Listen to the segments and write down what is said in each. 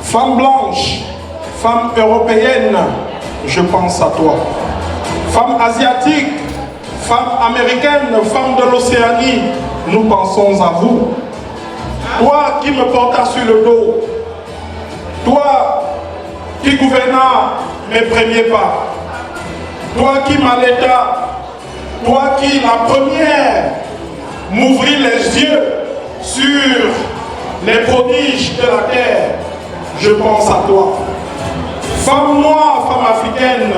Femme blanche, femme européenne, je pense à toi. Femme asiatique, femme américaine, femme de l'Océanie, nous pensons à vous. Toi qui me portas sur le dos, toi qui gouvernas mes premiers pas, toi qui m'allaitas, toi qui la première m'ouvrit les yeux sur les prodiges de la terre, je pense à toi. Femme noire, femme africaine,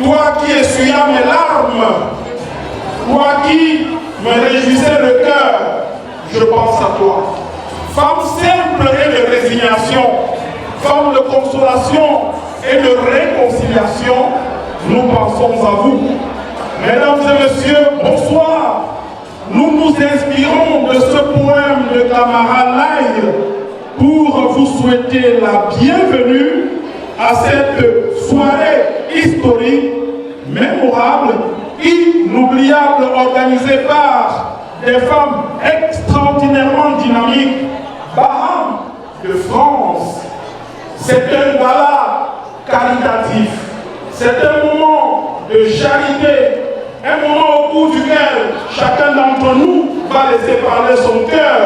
toi qui essuyas mes larmes, toi qui me réjouissais le cœur, je pense à toi. Femme simple et de résignation, femme de consolation et de réconciliation, nous pensons à vous. Mesdames et messieurs, bonsoir. Nous nous inspirons de ce poème de Camara Laye pour vous souhaiter la bienvenue à cette soirée historique, mémorable, inoubliable, organisée par des femmes extraordinairement dynamiques. Baham de France, c'est un gala caritatif, c'est un moment de charité, un moment au cours duquel chacun d'entre nous va laisser parler son cœur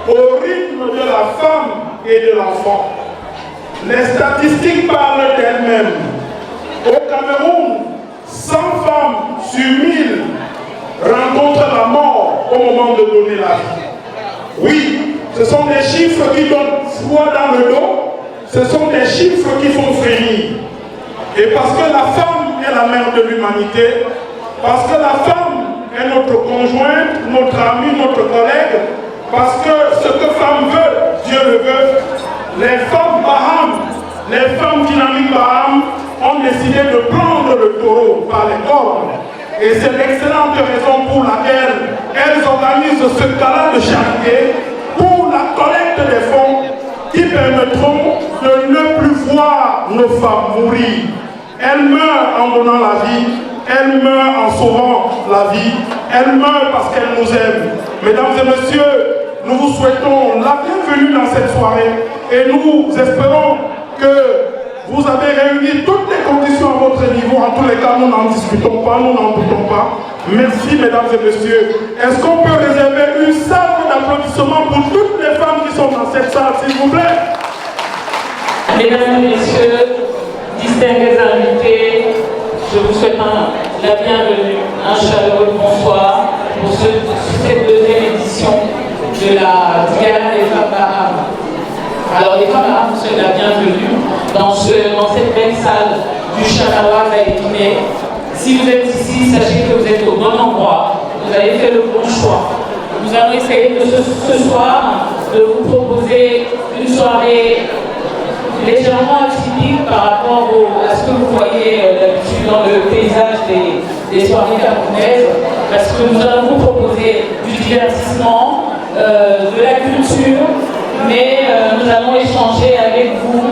au rythme de la femme et de l'enfant. Les statistiques parlent d'elles-mêmes. Au Cameroun, 100 femmes sur 1000 rencontrent la mort au moment de donner la vie. Oui, ce sont des chiffres qui donnent foi dans le dos, ce sont des chiffres qui font frémir. Et parce que la femme est la mère de l'humanité, parce que la femme est notre conjointe, notre amie, notre collègue, parce que ce que femme veut, Dieu le veut, les femmes Baham, les femmes dynamiques Baham ont décidé de prendre le taureau par les cornes. Et c'est l'excellente raison pour laquelle elles organisent ce gala de charité pour la collecte des fonds qui permettront de ne plus voir nos femmes mourir. Elles meurent en donnant la vie, elles meurent en sauvant la vie, elles meurent parce qu'elles nous aiment. Mesdames et messieurs, nous vous souhaitons la bienvenue dans cette soirée et nous espérons que vous avez réuni toutes les conditions à votre niveau. En tous les cas, nous n'en discutons pas, nous n'en doutons pas. Merci, mesdames et messieurs. Est-ce qu'on peut réserver une salle d'applaudissements pour toutes les femmes qui sont dans cette salle, s'il vous plaît? Mesdames et messieurs, distingués invités, je vous souhaite la bienvenue, un chaleureux bonsoir pour cette deuxième édition de la Gala des femmes Baham. Alors les femmes Baham, vous souhaitez la bienvenue dans cette belle salle du Chanawa Gaïtouné. Si vous êtes ici, sachez que vous êtes au bon endroit, vous avez fait le bon choix. Nous allons essayer ce soir de vous proposer une soirée légèrement atypique par rapport à ce que vous voyez d'habitude dans le paysage des soirées camerounaises, parce que nous allons vous proposer du divertissement, de la culture, mais nous allons échanger avec vous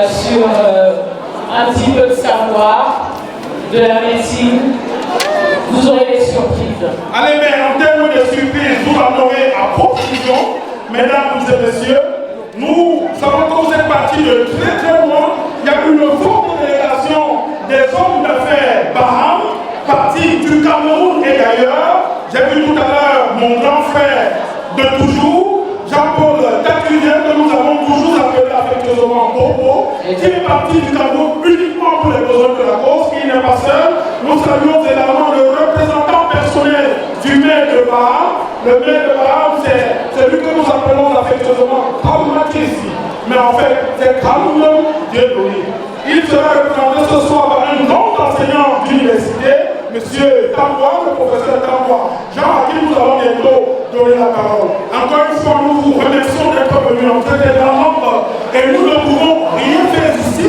sur un petit peu de savoir, de la médecine. Vous aurez des surprises. Allez, mais en termes de surprises, vous en aurez à profusion, mesdames et messieurs. Nous savons que vous êtes partis de très très loin. Il y a une forte délégation des hommes d'affaires Baham, partis du Cameroun et d'ailleurs. J'ai vu tout à l'heure mon grand frère de toujours, Jean-Paul Taculier, que nous avons toujours appelé affectueusement Bobo, qui est parti du Cameroun uniquement pour les besoins de la cause, qui n'est pas seul. Nous saluons également le représentant personnel du maire de Baham. Le maire de Baham, c'est celui que nous appelons affectueusement Kalmati, mais en fait, c'est Kalmoum Dieu-Louis. Il sera représenté ce soir par un grand enseignant d'université, M. Tambois, le professeur Tambois, Jean à qui nous allons bientôt donner la parole. Encore une fois, nous vous remercions d'être venus en fait des grands nombres et nous ne pouvons rien faire ici,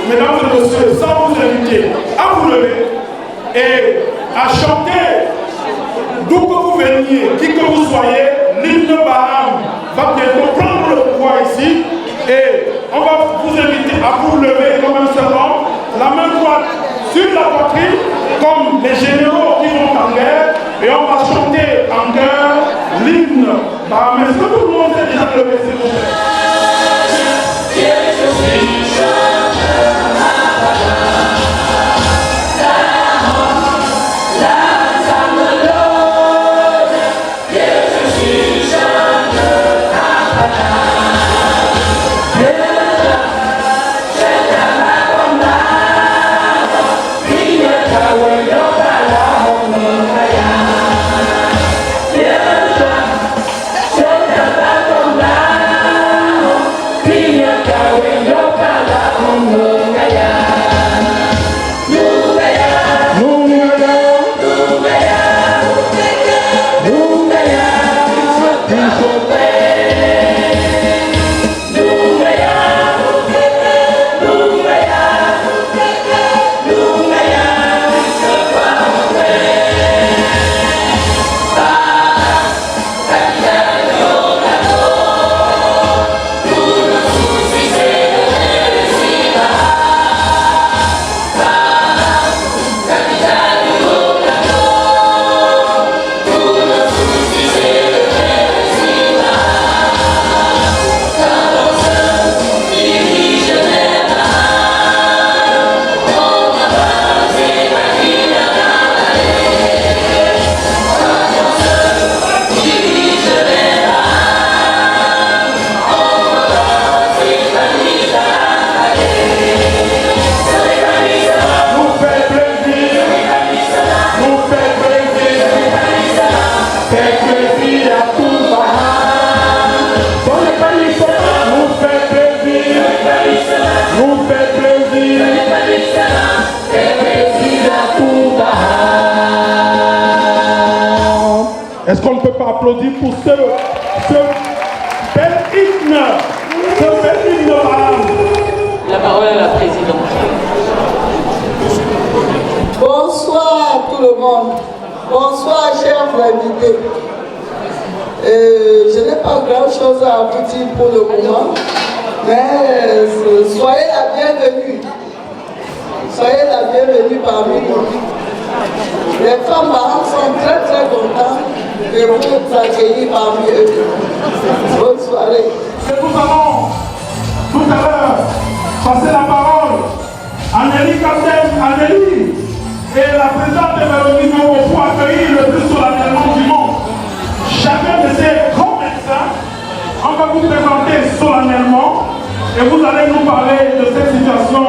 mesdames et messieurs, sans vous inviter à vous lever et à chanter. D'où que vous veniez, qui que vous soyez, l'hymne Baham va bientôt prendre le pouvoir ici et on va vous inviter à vous lever comme un seul homme, la main droite sur la poitrine, comme les généraux qui vont en guerre, et on va chanter en chœur l'hymne Baham. Est-ce que tout le monde s'est déjà levé, s'il vous plaît? Est-ce qu'on ne peut pas applaudir pour ce bel hymne Baham? La parole parole à la présidente. Bonsoir à tout le monde. Bonsoir, chers invités. Je n'ai pas grand-chose à vous dire pour le moment, mais soyez la bienvenue. Soyez la bienvenue parmi nous. Les femmes marrantes sont très très contentes de vous accueillir parmi eux. Bonne soirée. Nous allons tout à l'heure passer la parole à Nelly Captain, à Nelly, et la présidente Véronique Momo pour accueillir le plus solennellement du monde. Chacun de ces grands médecins, on va vous présenter solennellement et vous allez nous parler de cette situation,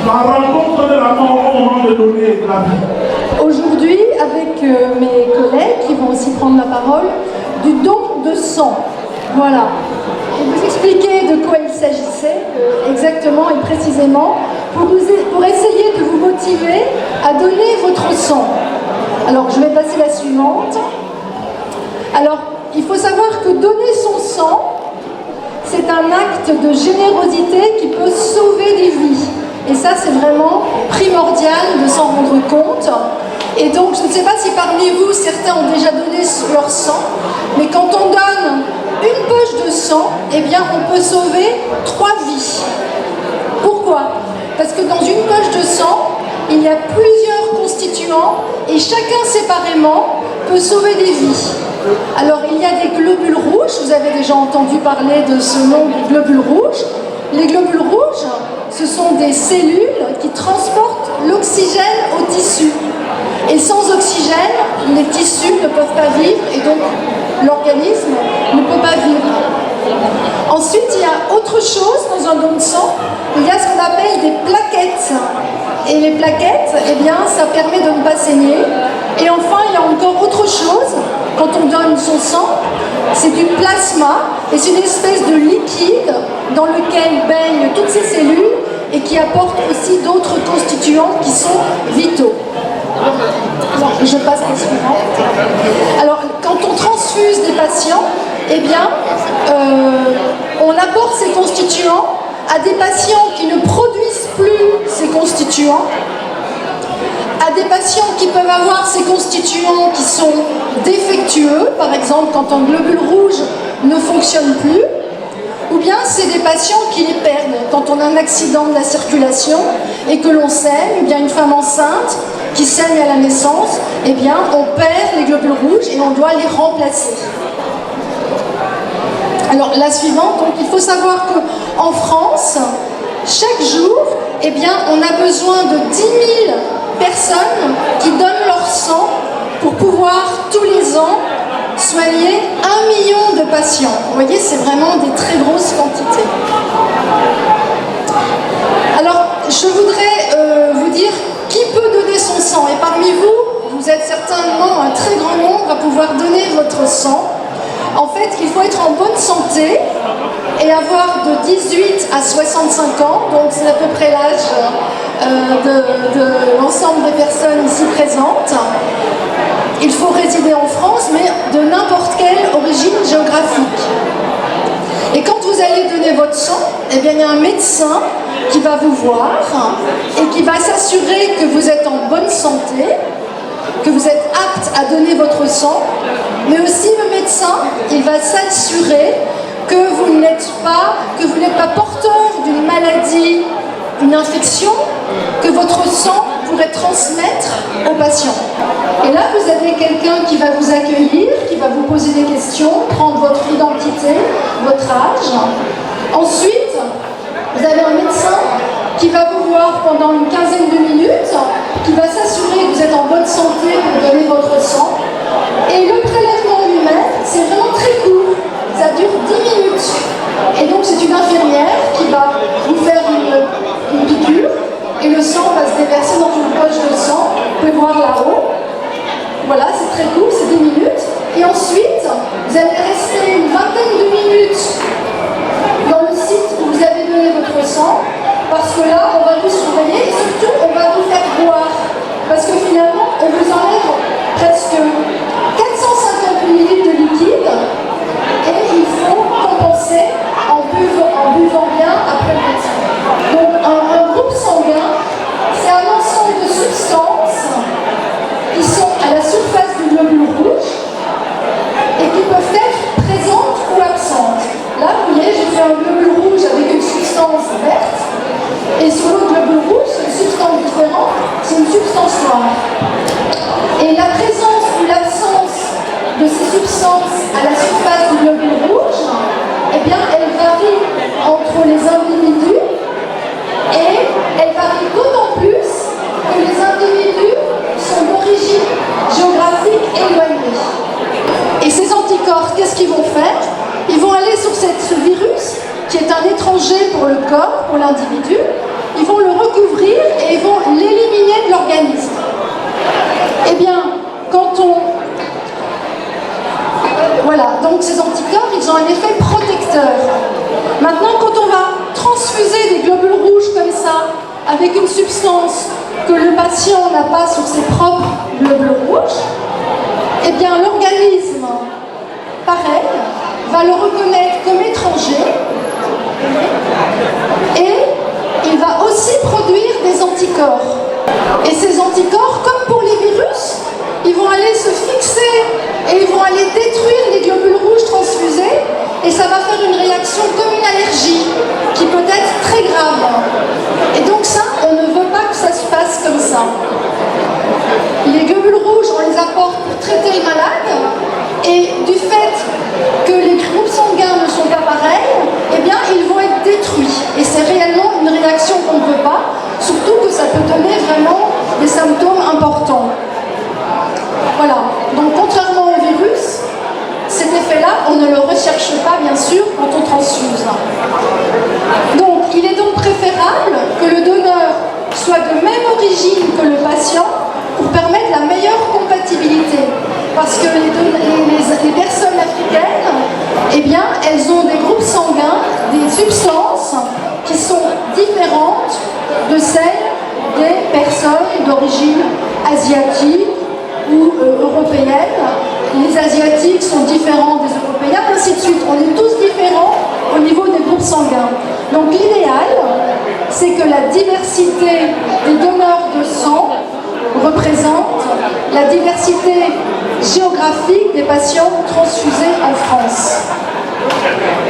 la rencontre de la mort au moment de donner la vie. Aujourd'hui, avec mes collègues qui vont aussi prendre la parole, du don de sang. Voilà. Je vais vous expliquer de quoi il s'agissait exactement et précisément pour essayer de vous motiver à donner votre sang. Alors, je vais passer la suivante. Alors, il faut savoir que donner son sang, c'est un acte de générosité qui peut sauver des vies. Et ça, c'est vraiment primordial de s'en rendre compte. Et donc, je ne sais pas si parmi vous, certains ont déjà donné leur sang, mais quand on donne une poche de sang, eh bien, on peut sauver 3 vies. Pourquoi? Parce que dans une poche de sang, il y a plusieurs constituants et chacun séparément peut sauver des vies. Alors, il y a des globules rouges, vous avez déjà entendu parler de ce nom des globules rouges. Les globules rouges, ce sont des cellules qui transportent l'oxygène aux tissus. Et sans oxygène, les tissus ne peuvent pas vivre et donc l'organisme ne peut pas vivre. Ensuite, il y a autre chose dans un don de sang, il y a ce qu'on appelle des plaquettes. Et les plaquettes, eh bien, ça permet de ne pas saigner. Et enfin, il y a encore autre chose, quand on donne son sang, c'est du plasma, et c'est une espèce de liquide dans lequel baignent toutes ces cellules et qui apporte aussi d'autres constituants qui sont vitaux. Je passe à la suivante. Alors, quand on transfuse des patients, eh bien, on apporte ces constituants à des patients qui ne produisent plus ces constituants, à des patients qui peuvent avoir ces constituants qui sont défectueux, par exemple quand un globule rouge ne fonctionne plus, ou bien c'est des patients qui les perdent. Quand on a un accident de la circulation et que l'on saigne, ou bien une femme enceinte qui saigne à la naissance, eh bien on perd les globules rouges et on doit les remplacer. Alors la suivante, donc il faut savoir qu'en France, chaque jour, eh bien, on a besoin de 10 000 personnes qui donnent leur sang pour pouvoir tous les ans soigner 1 million de patients. Vous voyez, c'est vraiment des très grosses quantités. Alors, je voudrais vous dire qui peut donner son sang. Et parmi vous, vous êtes certainement un très grand nombre à pouvoir donner votre sang. En fait, il faut être en bonne santé et avoir de 18 à 65 ans, donc c'est à peu près l'âge de l'ensemble des personnes ici présentes. Il faut résider en France, mais de n'importe quelle origine géographique. Et quand vous allez donner votre sang, eh bien, il y a un médecin qui va vous voir et qui va s'assurer que vous êtes en bonne santé, que vous êtes apte à donner votre sang, mais aussi le médecin, il va s'assurer que vous n'êtes pas porteur d'une maladie, une infection, que votre sang pourrait transmettre au patient. Et là, vous avez quelqu'un qui va vous accueillir, qui va vous poser des questions, prendre votre identité, votre âge. Ensuite, vous avez un médecin qui va vous voir pendant une quinzaine de minutes, qui va s'assurer que vous êtes en bonne santé pour donner votre sang. Et le prélèvement lui-même, c'est vraiment très court, ça dure 10 minutes. Et donc c'est une infirmière qui va vous faire une piqûre, et le sang va se déverser dans une poche de sang, vous pouvez voir là-haut. Voilà, c'est très court, c'est 10 minutes. Et ensuite, vous allez rester une vingtaine de minutes dans le site où vous avez donné votre sang, parce que là, on va vous surveiller et surtout, on va vous faire boire. Parce que finalement, on vous enlève presque 450 ml de liquide et il faut compenser en buvant bien après le médecin. Et sur l'autre globule rouge, c'est une substance différente, c'est une substance noire. Et la présence ou l'absence de ces substances à la surface du globule rouge, eh bien, elle varie entre les individus et elle varie d'autant plus que les individus sont d'origine géographique éloignée. Et ces anticorps, qu'est-ce qu'ils vont faire? Ils vont aller sur ce virus, qui est un étranger pour le corps, pour l'individu, ils vont le recouvrir et ils vont l'éliminer de l'organisme. Eh bien, quand on... Voilà, donc ces anticorps, ils ont un effet protecteur. Maintenant, quand on va transfuser des globules rouges comme ça, avec une substance que le patient n'a pas sur ses propres globules rouges, eh bien, l'organisme, pareil, va le reconnaître comme étranger et il va aussi produire des anticorps. Et ces anticorps, comme pour les virus, ils vont aller se fixer et ils vont aller détruire les globules rouges transfusés et ça va faire une réaction comme une allergie qui peut être très grave. Et donc ça, on ne veut pas que ça se passe comme ça. Les globules rouges, on les apporte pour traiter le malade et du fait que les groupes sanguins ne sont pas pareils, eh bien ils vont être détruits. Et c'est réellement une réaction qu'on ne veut pas, surtout que ça peut donner vraiment des symptômes importants. Voilà, donc contrairement au virus, cet effet-là, on ne le recherche pas bien sûr quand on transfuse. Donc il est donc préférable que le donneur soit de même origine que le patient pour permettre la meilleure compatibilité. Parce que les personnes africaines, eh bien, elles ont des groupes sanguins, des substances qui sont différentes de celles des personnes d'origine asiatique ou européenne. Les Asiatiques sont différents des Européens, ainsi de suite. On est tous différents au niveau des groupes sanguins. Donc l'idéal, c'est que la diversité des donneurs de sang représente la diversité géographique des patients transfusés en France.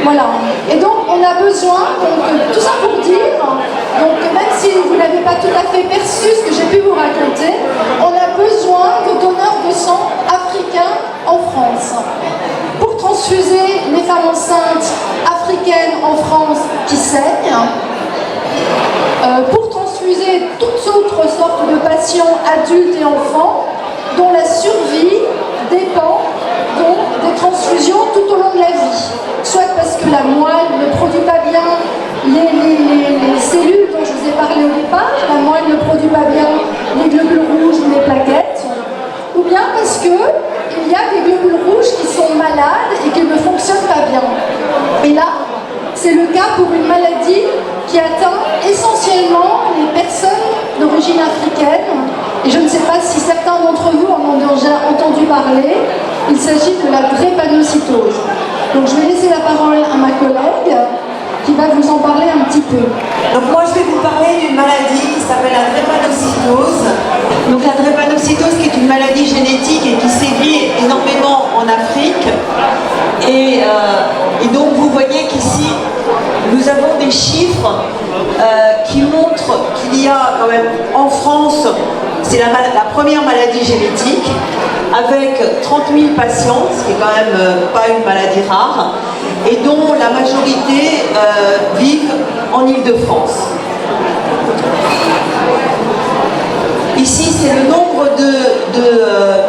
Voilà. Et donc on a besoin, donc, tout ça pour dire, donc même si vous n'avez pas tout à fait perçu ce que j'ai pu vous raconter, on a besoin de donneurs de sang africains en France. Pour transfuser les femmes enceintes africaines en France qui saignent, pour transfuser toutes autres sortes de patients adultes et enfants dont la survie dépend donc des transfusions tout au long de la vie. Soit parce que la moelle ne produit pas bien les cellules dont je vous ai parlé au départ, la moelle ne produit pas bien les globules rouges ou les plaquettes, ou bien parce qu'il y a des globules rouges qui sont malades et qui ne fonctionnent pas bien. Et là, c'est le cas pour une maladie qui atteint essentiellement les personnes d'origine africaine. Et je ne sais pas si certains d'entre vous en ont déjà entendu parler. Il s'agit de la drépanocytose. Donc je vais laisser la parole à ma collègue qui va vous en parler un petit peu. Donc moi je vais vous parler d'une maladie qui s'appelle la drépanocytose. Donc la drépanocytose qui est une maladie génétique et qui sévit énormément en Afrique. Et donc vous voyez qu'ici nous avons des chiffres qui montrent qu'il y a quand même en France, c'est la première maladie génétique, avec 30 000 patients, ce qui est quand même pas une maladie rare, et dont la majorité vivent en Île-de-France. Ici, c'est le nombre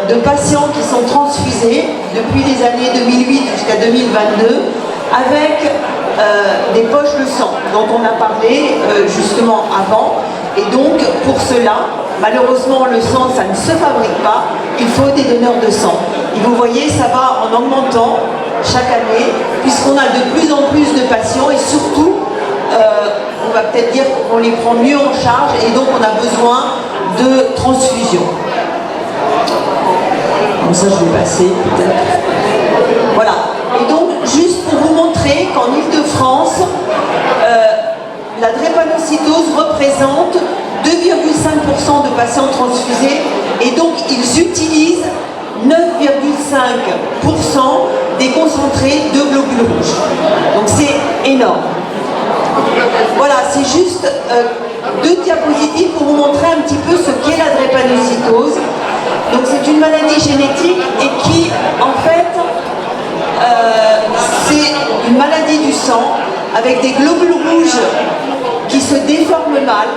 de patients qui sont transfusés depuis les années 2008 jusqu'à 2022, avec des poches de sang dont on a parlé justement avant. Et donc, pour cela, malheureusement, le sang, ça ne se fabrique pas. Il faut des donneurs de sang. Et vous voyez, ça va en augmentant chaque année, puisqu'on a de plus en plus de patients et surtout, on va peut-être dire qu'on les prend mieux en charge et donc on a besoin de transfusion. Comme ça, je vais passer peut-être. Voilà. Et donc, juste pour vous montrer qu'en Île-de-France, la drépanocytose représente 2,5% de patients transfusés et donc ils utilisent 9,5% des concentrés de globules rouges. Donc c'est énorme. Voilà, c'est juste 2 diapositives pour vous montrer un petit peu ce qu'est la drépanocytose. Donc c'est une maladie génétique et qui, en fait, c'est une maladie du sang avec des globules rouges qui se déforment mal,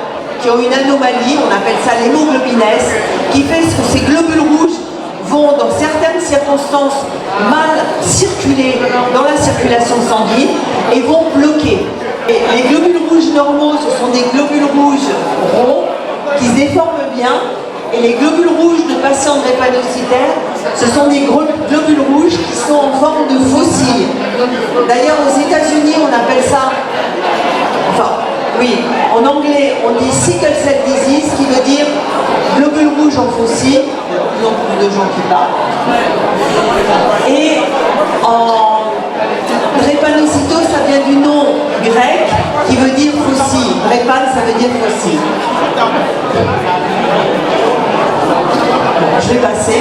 qui ont une anomalie, on appelle ça l'hémoglobinèse, qui fait que ces globules rouges vont, dans certaines circonstances, mal circuler dans la circulation sanguine et vont bloquer. Et les globules rouges normaux, ce sont des globules rouges ronds qui se déforment bien, et les globules rouges de patients drépanocytaires, ce sont des globules rouges qui sont en forme de fossiles. D'ailleurs, aux États-Unis, on appelle ça, enfin, oui, en anglais, on dit sickle cell disease, qui veut dire globules rouges en fossiles. Il y a de plus en plus de gens qui parlent. Et en drépanocytose, ça vient du nom grec qui veut dire fossile. Drépane, ça veut dire fossile. Je vais passer.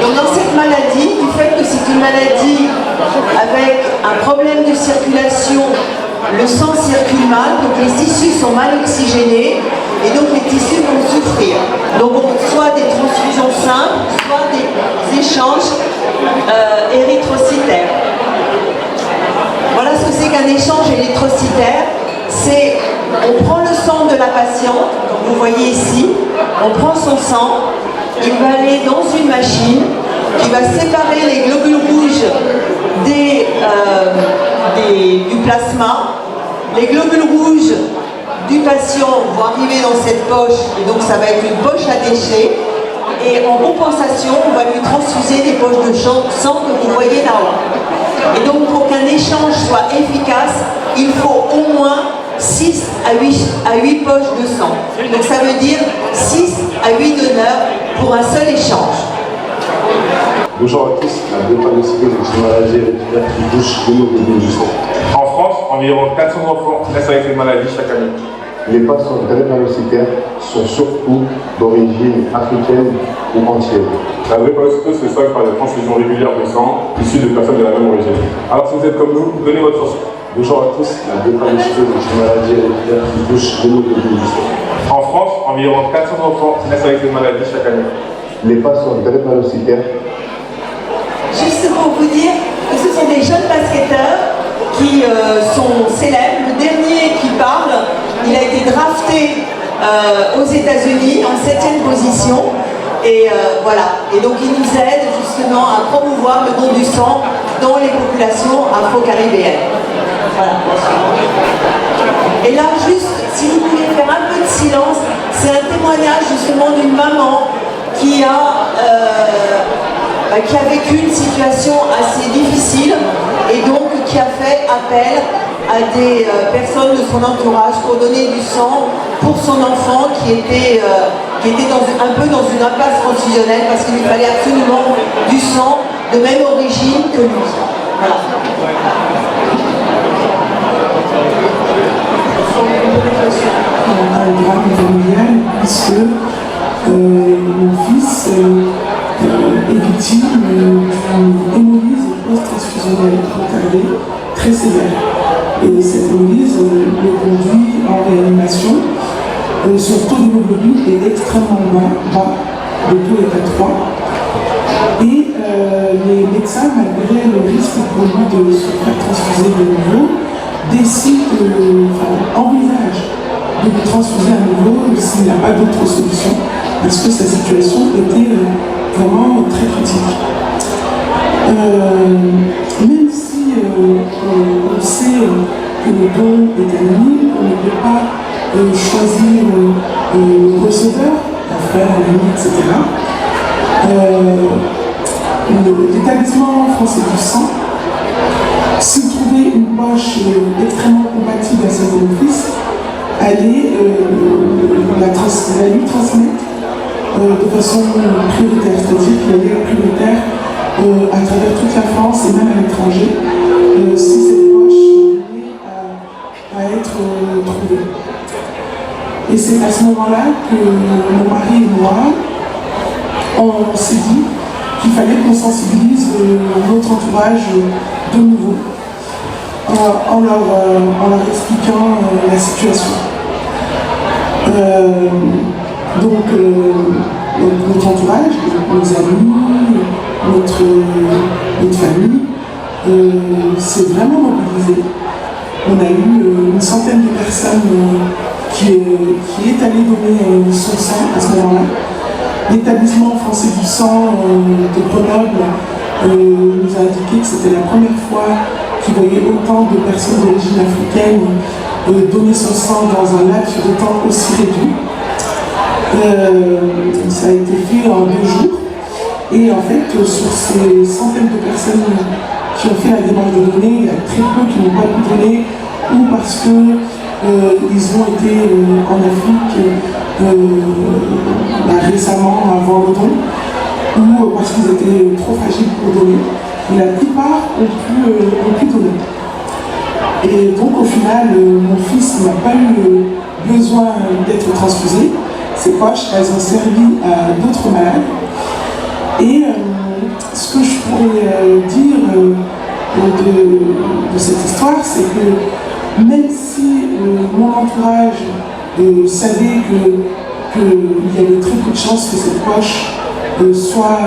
Donc dans cette maladie, du fait que c'est une maladie avec un problème de circulation, le sang circule mal, donc les tissus sont mal oxygénés et donc les tissus vont souffrir. Donc soit des transfusions simples, soit des échanges érythrocytaires. Voilà ce que c'est qu'un échange érythrocytaire. C'est, on prend le sang de la patiente, comme vous voyez ici, on prend son sang, il va aller dans une machine qui va séparer les globules rouges du plasma. Les globules rouges du patient vont arriver dans cette poche, et donc ça va être une poche à déchets. Et en compensation, on va lui transfuser des poches de sang que vous voyez là-haut. Et donc pour qu'un échange soit efficace, il faut au moins 6 à 8 poches de sang. Donc ça veut dire 6 à 8 donneurs pour un seul échange. Bonjour à tous, la drépanocytose est une maladie héréditaire qui touche l'hémoglobine du sang. En France, environ 400 enfants naissent avec cette maladie chaque année. Les patients drépanocytaires sont surtout d'origine africaine ou entière. La drépanocytose se soigne par des transfusions régulières de sang issues de personnes de la même origine. Alors si vous êtes comme nous, donnez votre sang. Bonjour à tous, la drépanocytose est une maladie héréditaire qui touche l'hémoglobine du sang. En France, environ 400 enfants naissent avec cette maladie chaque année. Les patients drépanocytaires. Juste pour vous dire que ce sont des jeunes basketteurs qui sont célèbres. Le dernier qui parle, il a été drafté aux États-Unis en 7e position. Et voilà. Et donc il nous aide justement à promouvoir le don du sang dans les populations afro-caribéennes. Voilà. Et là, juste, si vous voulez faire un peu de silence, c'est un témoignage justement d'une maman qui a vécu une situation assez difficile et donc qui a fait appel à des personnes de son entourage pour donner du sang pour son enfant qui était un peu dans une impasse transfusionnelle parce qu'il lui fallait absolument du sang de même origine que lui. Voilà. On a un drame familial puisque mon fils est victime d'une hémolyse post-transfusionnelle retardée très sévère. Et cette hémolyse le conduit en réanimation. Son taux d'hémoglobine est extrêmement bas, le taux est à 3. Et les médecins, malgré le risque pour lui de se faire transfuser de nouveau, envisagent de lui transfuser à nouveau s'il n'y a pas d'autre solution, parce que sa situation était vraiment très critique. Même si on sait que le don est anonyme, on ne peut pas choisir le receveur, un frère, un ami, etc. L'établissement français du sang, s'il trouvait une poche extrêmement compatible à ses fils, allait lui transmettre de façon prioritaire, c'est-à-dire qu'il allait être prioritaire à travers toute la France et même à l'étranger, si cette poche venait à être trouvée. Et c'est à ce moment-là que mon mari et moi, on s'est dit qu'il fallait qu'on sensibilise notre entourage de nouveau. en leur expliquant la situation. Donc, notre entourage, nos amis, notre famille, s'est vraiment mobilisé. On a eu une centaine de personnes qui est allé donner son sang à ce moment-là. L'établissement français du sang de Grenoble nous a indiqué que c'était la première fois qu'il voyait autant de personnes d'origine africaine donner son sang dans un laps de temps aussi réduit. Ça a été fait en 2 jours. Et en fait, sur ces centaines de personnes qui ont fait la demande de donner, il y a très peu qui n'ont pas pu donner, ou parce qu'ils ont été en Afrique récemment avant le don, ou parce qu'ils étaient trop fragiles pour donner. Mais la plupart ont pu donner. Et donc au final, mon fils n'a pas eu besoin d'être transfusé. Ses poches, elles ont servi à d'autres malades. Et ce que je pourrais dire de cette histoire, c'est que même si mon entourage savait qu'il y avait très peu de chances que cette poche soit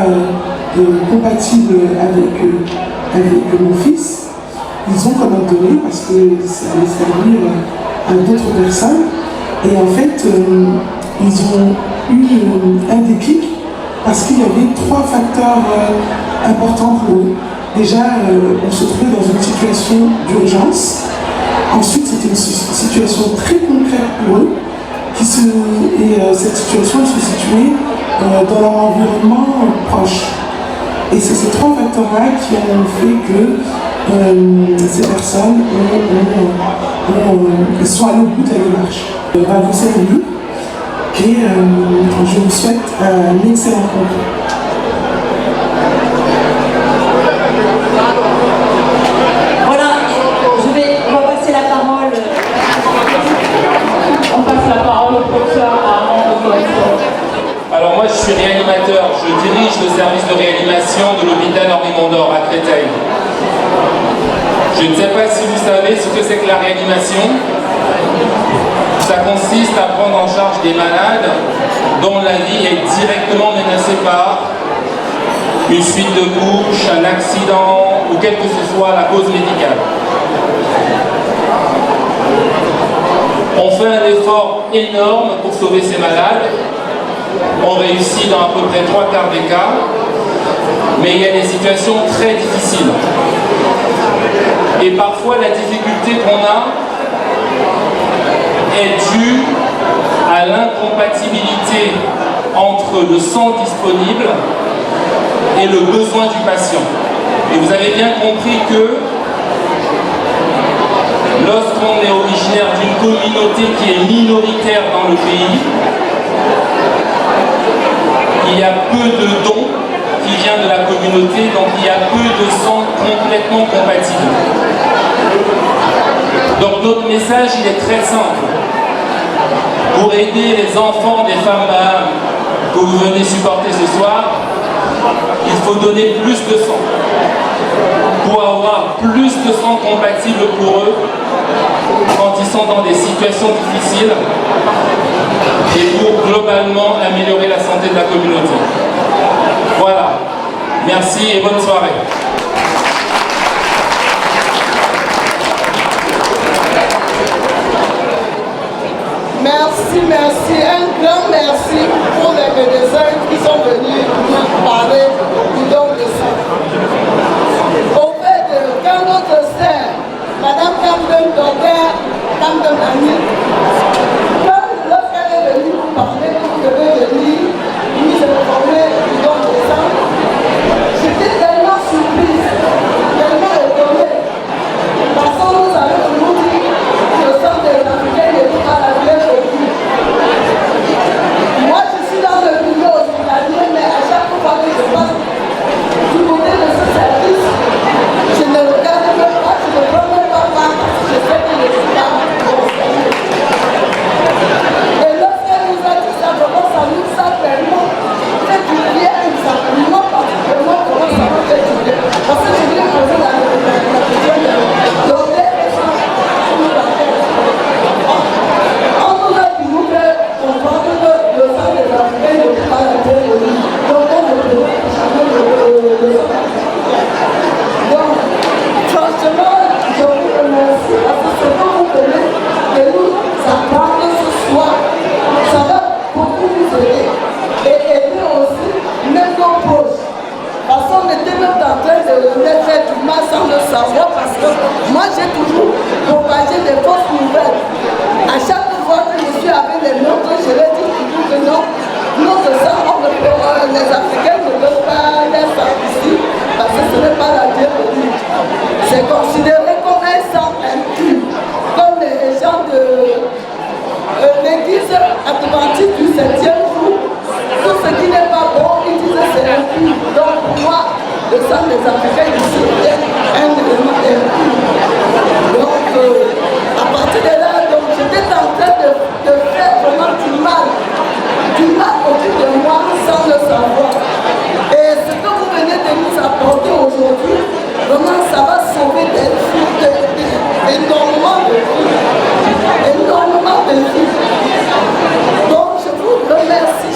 compatible avec mon fils, ils ont quand même donné parce que ça allait servir à d'autres personnes. Et en fait, ils ont eu un déclic parce qu'il y avait 3 facteurs importants pour eux. Déjà, on se trouvait dans une situation d'urgence. Ensuite, c'était une situation très concrète pour eux. Cette situation se situait dans leur environnement proche. Et c'est ces 3 facteurs-là qui ont fait que ces personnes sont allées au bout de la démarche. Va vous servir et je vous souhaite un excellent concours. Voilà, on va passer la parole. On passe la parole au professeur Armand Okoïko. Alors moi je suis réanimateur, je dirige le service de réanimation de l'hôpital Henri Mondor à Créteil. Je ne sais pas si vous savez ce que c'est que la réanimation. Ça consiste à prendre en charge des malades dont la vie est directement menacée par une fuite de bouche, un accident ou quelle que ce soit la cause médicale. On fait un effort énorme pour sauver ces malades. On réussit dans à peu près 3/4 des cas, mais il y a des situations très difficiles. Et parfois la difficulté qu'on a est due à l'incompatibilité entre le sang disponible et le besoin du patient. Et vous avez bien compris que lorsqu'on est originaire d'une communauté qui est minoritaire dans le pays, il y a peu de dons qui viennent de la communauté, donc il y a peu de sang complètement compatible. Donc notre message, il est très simple. Pour aider les enfants des femmes Bahames que vous venez supporter ce soir, il faut donner plus de sang. Pour avoir plus de sang compatible pour eux, quand ils sont dans des situations difficiles, et pour globalement améliorer la santé de la communauté. Voilà. Merci et bonne soirée. Merci. Un grand merci pour les médecins qui sont venus nous parler du don de sang. Au fait, quand notre sœur, Madame Camden Doguer, Camden Ami, lorsqu'elle est venue nous parler, vous devez venir, nous informer du don de sang, j'étais tellement surprise, tellement étonnée, parce qu'on nous avait toujours dit que le sang des Africains n'est pas la bienvenue. Moi, je suis dans le milieu hospitalier, mais à chaque fois que je passe du côté de ce service, je ne regarde même pas, je ne prends même pas part, parce que je sais que les états vont se faire. les Africains ne veulent pas les femmes ici parce que ce n'est pas la bienvenue. C'est considéré comme un sang impur, comme les gens de l'église adventiste du 7e jour. Tout ce qui n'est pas bon, ils disent que c'est impur. Donc pour moi, le sang des Africains ici est un élément impur. Donc à partir de là, j'étais en train de faire vraiment du mal autour de moi sans le savoir. Et ce que vous venez de nous apporter aujourd'hui, vraiment ça va sauver énormément de vies. Énormément de vies. Donc je vous remercie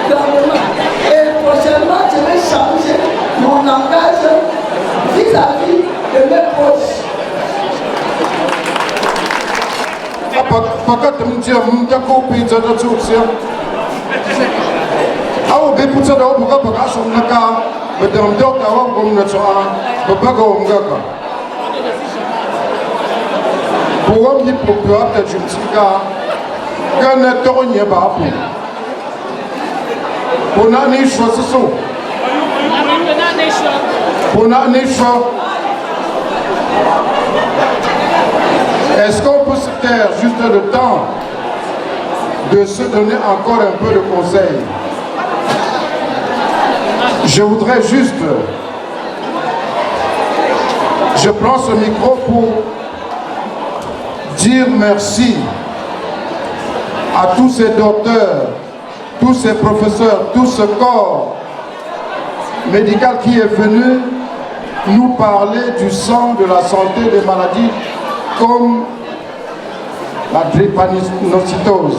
grandement. Et prochainement, je vais changer mon langage vis-à-vis de mes proches. Pakat mjia mjako pizza da tsusia. Awo be putsa da obuka bakaso naka bedam dokta wa gomna tsoa babaga omgaka. Pour y procurer ta jumsika gana toronye babu. Pona ni choisiso. Pona ni choix. Est-ce qu'on peut se taire juste le temps de se donner encore un peu de conseils? Je voudrais juste, je prends ce micro pour dire merci à tous ces docteurs, tous ces professeurs, tout ce corps médical qui est venu nous parler du sang, de la santé, des maladies comme la drépanocytose.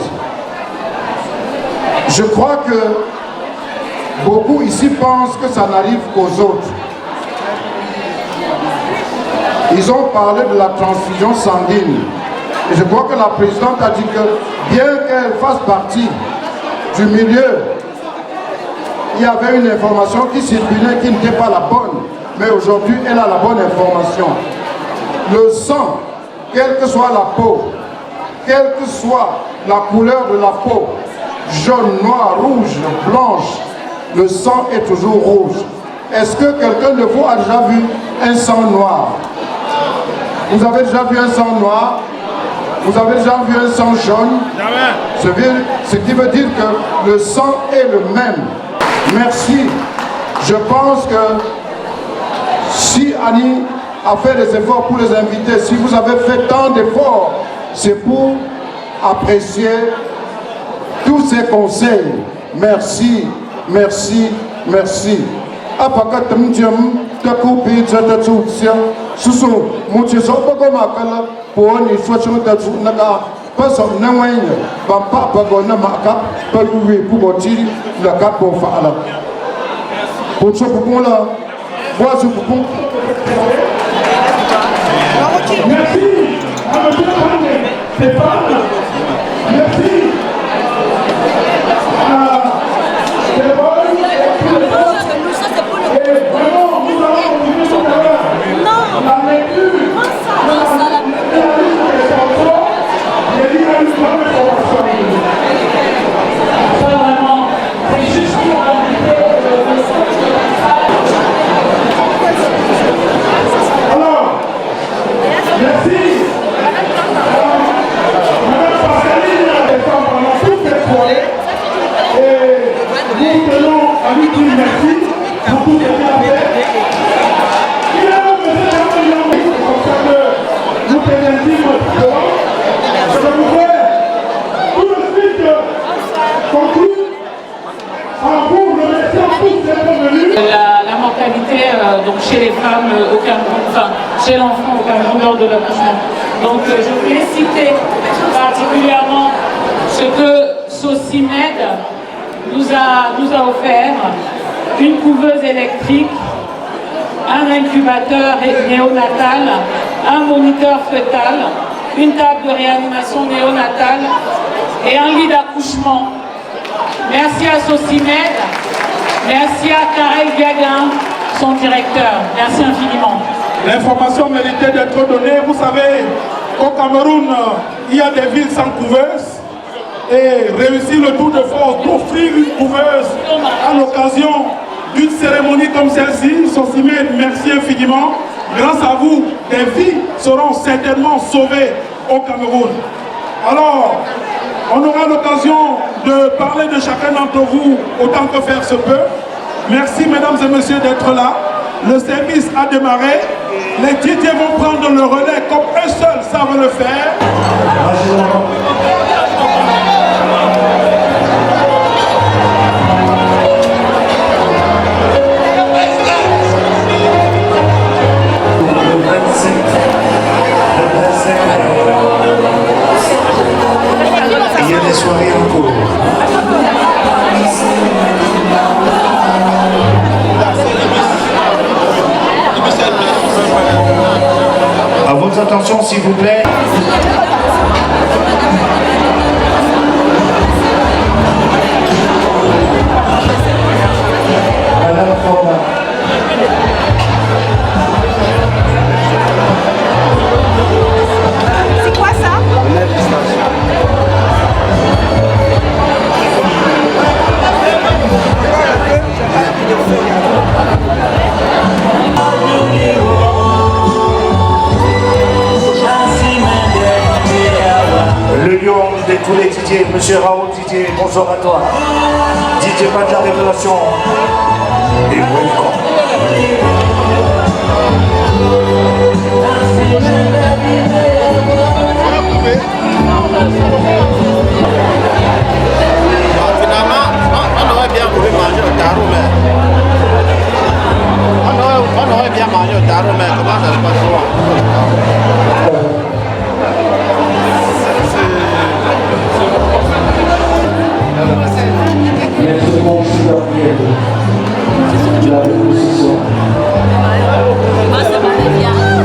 Je crois que beaucoup ici pensent que ça n'arrive qu'aux autres. Ils ont parlé de la transfusion sanguine. Et je crois que la présidente a dit que bien qu'elle fasse partie du milieu, il y avait une information qui circulait qui n'était pas la bonne. Mais aujourd'hui, elle a la bonne information. Le sang, quelle que soit la peau, quelle que soit la couleur de la peau, jaune, noir, rouge, blanche, le sang est toujours rouge. Est-ce que quelqu'un de vous a déjà vu un sang noir? Vous avez déjà vu un sang noir? Vous avez déjà vu un sang jaune? Jamais. Ce qui veut dire que le sang est le même. Merci. Je pense que si Annie a fait des efforts pour les inviter, si vous avez fait tant d'efforts, c'est pour apprécier tous ces conseils. Merci, merci, merci. Apaka temjam takupi jatatu sia susu muti so bago makala poni swachung tatu naga paso nawanya bampa bago na maka paluwe pugoti la kapo faala ponso pukola boazu pukon. Merci à M. Stéphane. Merci à Stéphane. Et vraiment, nous allons continuer tout à l'heure. La lecture. J'ai dit à une bonne information. Ça vraiment, c'est juste pour inviter Alors, merci. Madame Pascaline est pendant toute cette soirée. Et nous tenons à lui dire merci pour tout ce qu'il a fait. Il est là, M. Jean-Pierre, comme ça que nous présentions notre plan. Je voudrais tout de suite conclure en vous remerciant tous d'être venus. La mortalité donc chez les femmes au Cameroun, enfin chez l'enfant au Cameroun lors de l'accouchement. Donc je voulais citer particulièrement ce que Socimed nous a offert, une couveuse électrique, un incubateur néonatal, un moniteur fœtal, une table de réanimation néonatale et un lit d'accouchement. Merci à Socimed, merci à Karel Gaguin, son directeur. Merci infiniment. L'information méritait d'être donnée. Vous savez qu'au Cameroun, il y a des villes sans couveuse. et réussir le tour de force d'offrir une couveuse à l'occasion d'une cérémonie comme celle-ci. Sosimène, merci infiniment. Grâce à vous, des vies seront certainement sauvées au Cameroun. Alors, on aura l'occasion de parler de chacun d'entre vous autant que faire se peut. Merci mesdames et messieurs d'être là. Le service a démarré. Les DJ vont prendre le relais comme eux seuls savent le faire. Il y a des soirées en cours. À votre attention, s'il vous plaît. Madame Forma. C'est quoi ça? Le lion de tous les Didier, monsieur Raoul Didier, bonjour à toi. Didier pas de la révélation. Et welcome. Finalement, on aurait bien voulu manger au tarot, mais on aurait bien mangé au tarot, mais comment ça se passe souvent?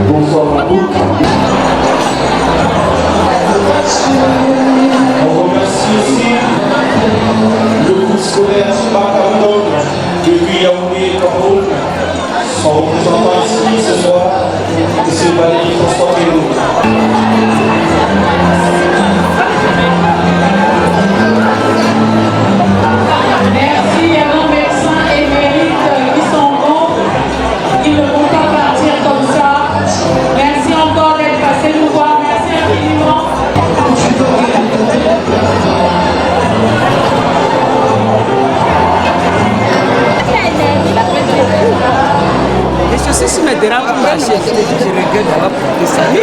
Bonsoir à vous. On remercie aussi le groupe scolaire Bakandon depuis Yaoundé et Cameroun. Son représentant ici ce soir, M. Valérie François Pérou. Merci à nos médecins émérites qui sont bons. Ils ne vont pas partir comme ça. Merci encore d'être passé nous voir. Merci infiniment. Les saucisses me dérangent pour acheter. Je regarde là-bas pour descendre.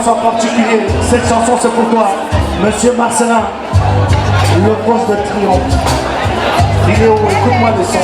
En particulier, cette chanson c'est pour toi, Monsieur Marcelin, le poste de triomphe. Vidéo, écoute-moi le son.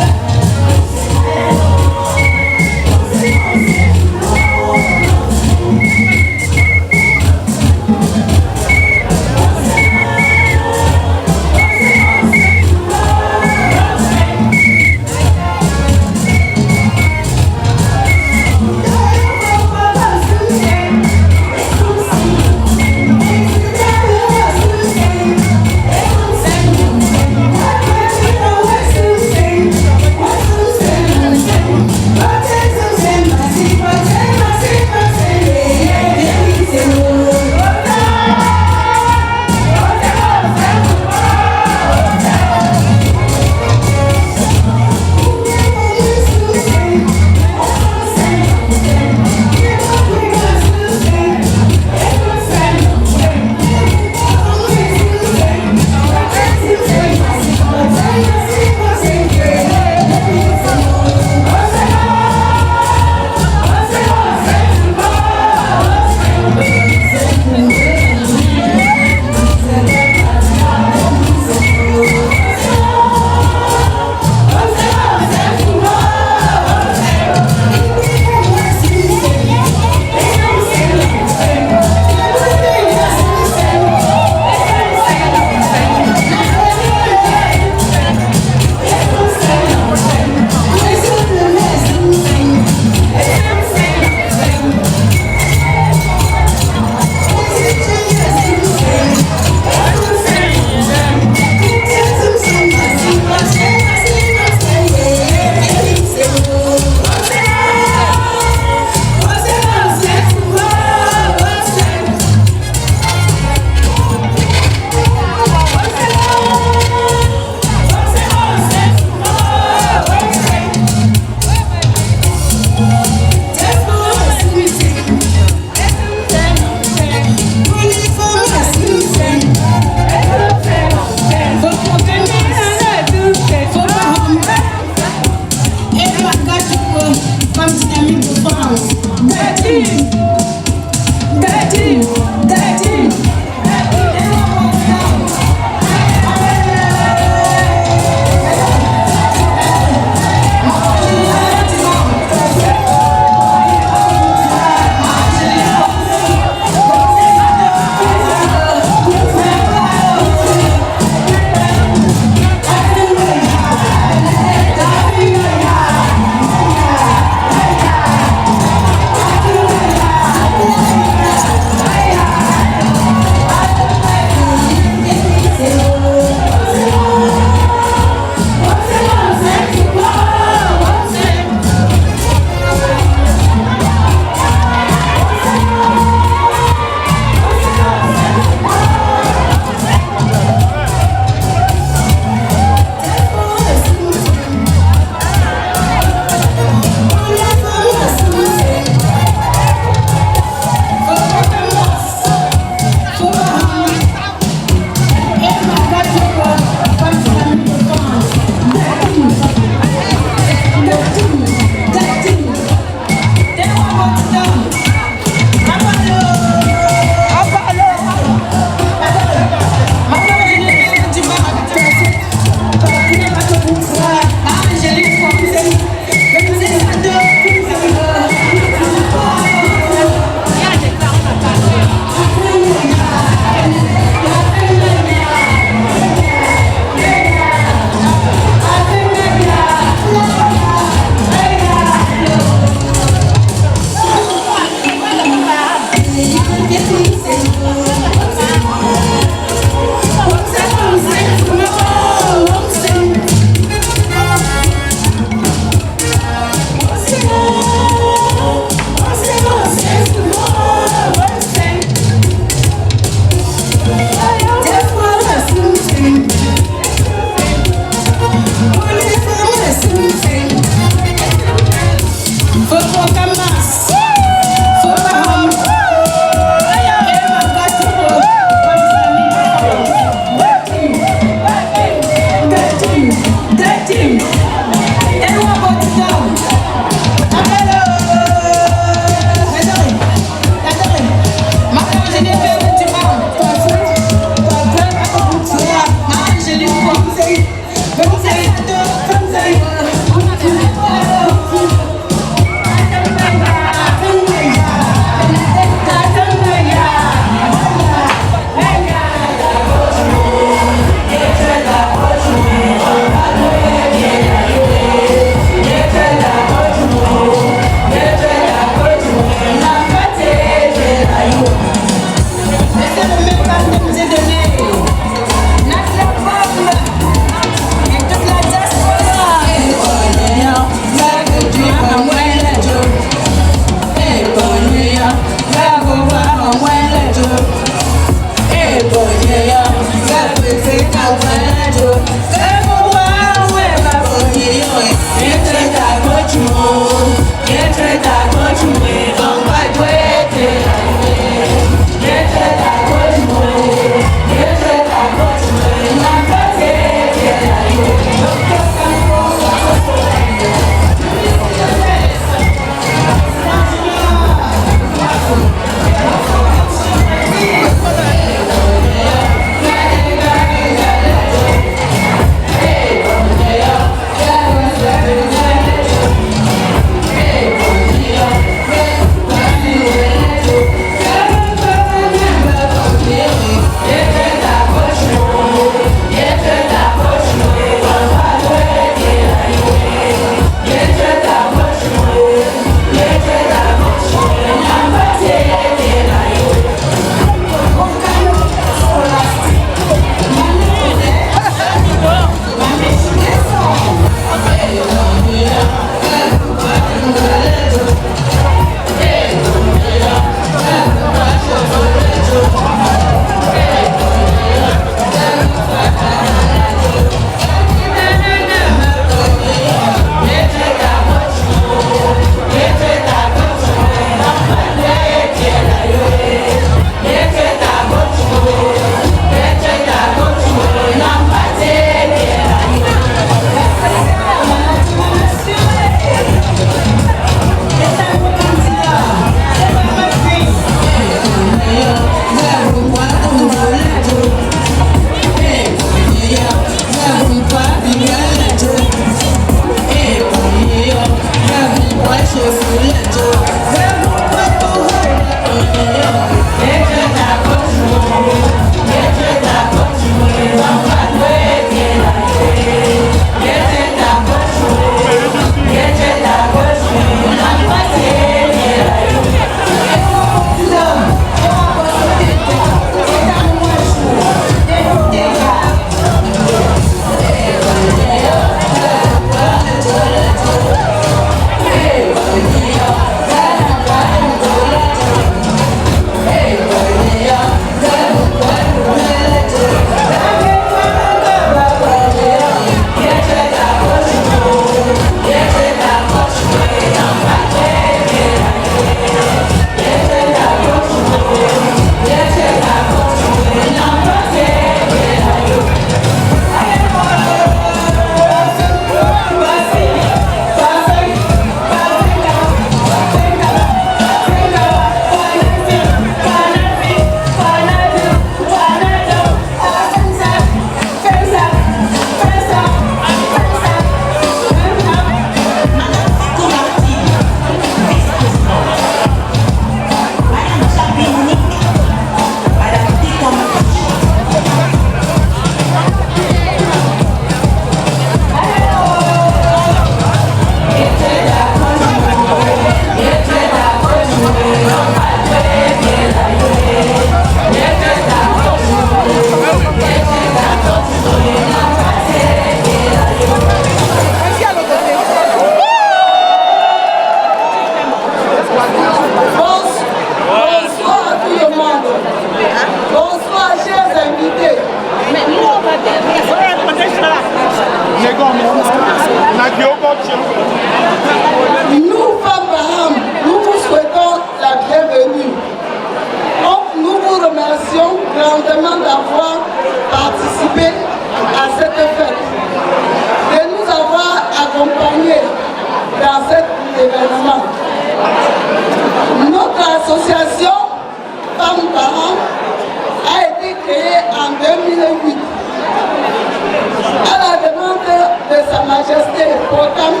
proclame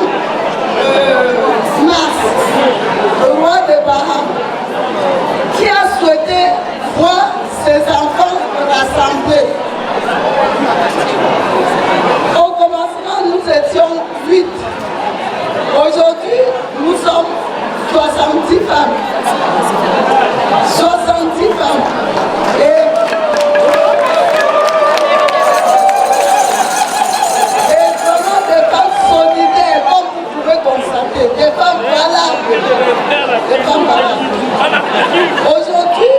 Mas, le roi de Bahamas, qui a souhaité voir ses enfants rassemblés. Au commencement, nous étions 8. Aujourd'hui, nous sommes 70 femmes. 70 femmes. Et vraiment des femmes solidaires, comme vous pouvez constater. Des femmes valables. Des femmes valables. Aujourd'hui,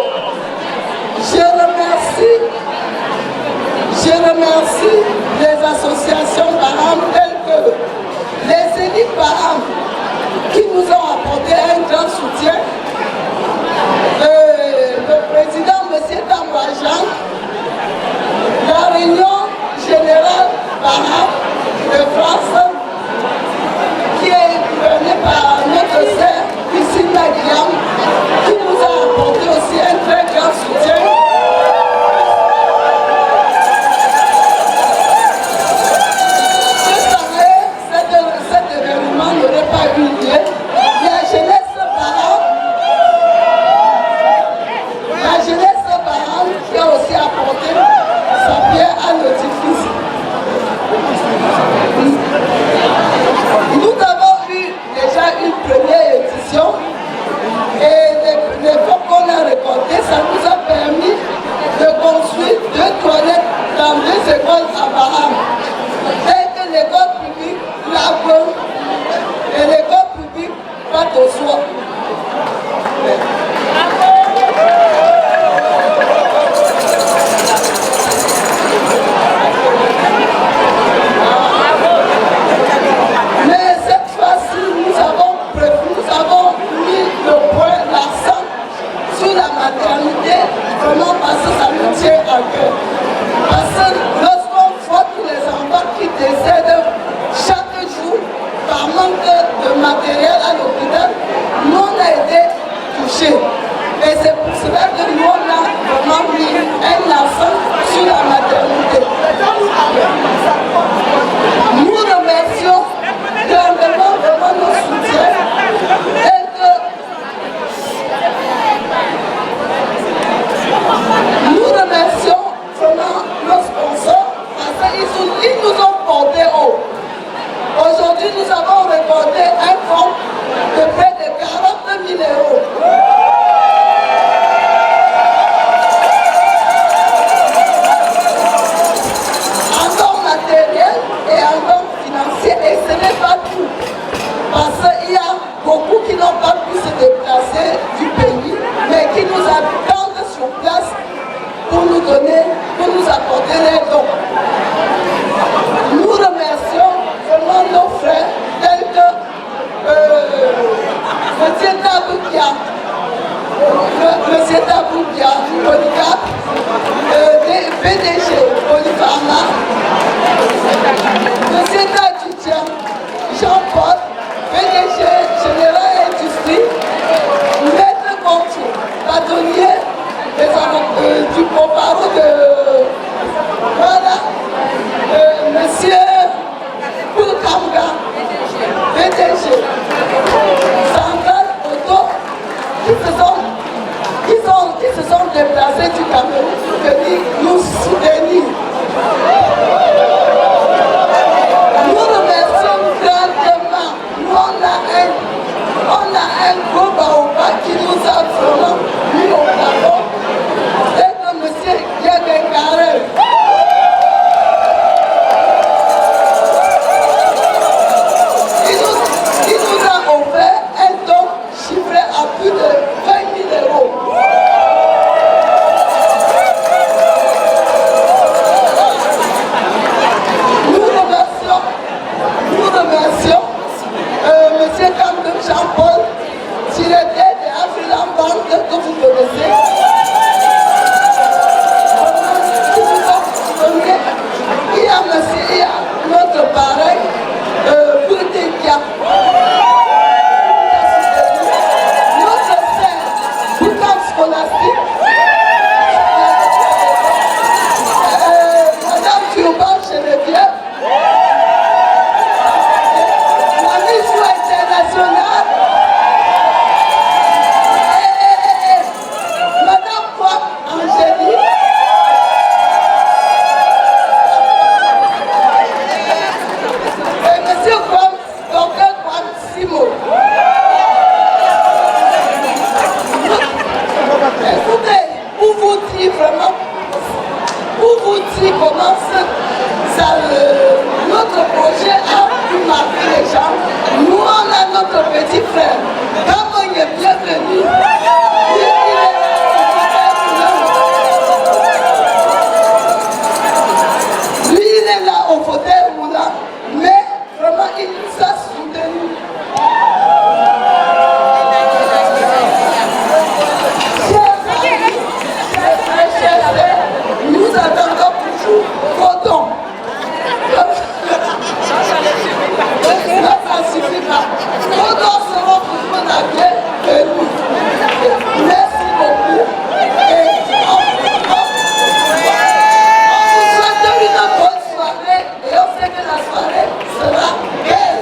je remercie les associations Bahamas telles que les élites Bahamas qui nous ont apporté un grand soutien. Le président M. Tambajan, la réunion générale Bahamas de France qui est gouvernée par notre sœur Christine Guillaume qui nous a apporté aussi un très grand soutien. Nous avons eu déjà une première édition et les fonds qu'on a récoltés, ça nous a permis de construire 2 toilettes dans 2 écoles à Bahamas, telles que l'école publique Labour et l'école publique Patosoa. Vraiment parce que ça nous tient à cœur. Parce que lorsqu'on voit tous les enfants qui décèdent chaque jour par manque de matériel à l'hôpital, nous on a été touchés. Et c'est pour cela que nous on a vraiment mis un accent sur la maternité. Nous remercions grandement vraiment nos soutiens. Nous remercions vraiment nos sponsors parce qu'ils nous ont porté haut. Aujourd'hui, nous avons récolté un fonds de près de 40 000 €. En don matériel et en don financier, et ce n'est pas tout. Parce qu'il y a beaucoup qui n'ont pas pu se déplacer du pays, mais qui nous attendent sur place pour nous donner, pour nous apporter les dons. Nous remercions vraiment nos frères tels que M. Taboukia, Polycap, PDG, Polypharma, M. Tadjitia, Jean-Paul, PDG, Général Industrie, Maître Conti, bâtonnier, du Poparo de voilà, monsieur Koulkamga, PDG, Central Auto, qui se sont déplacés du Cameroun pour venir nous soutenir. Nous remercions grandement Jean. Nous, on a notre petit frère. Quand il est bienvenu, lui, il est là au fauteuil roulant, mais vraiment, il nous a soutenus. Nous attendons toujours vos dons. Ça ne suffit pas. Vos dons seront toujours la bienvenue. Merci beaucoup. Et on vous souhaite une bonne soirée et on sait que la soirée sera belle.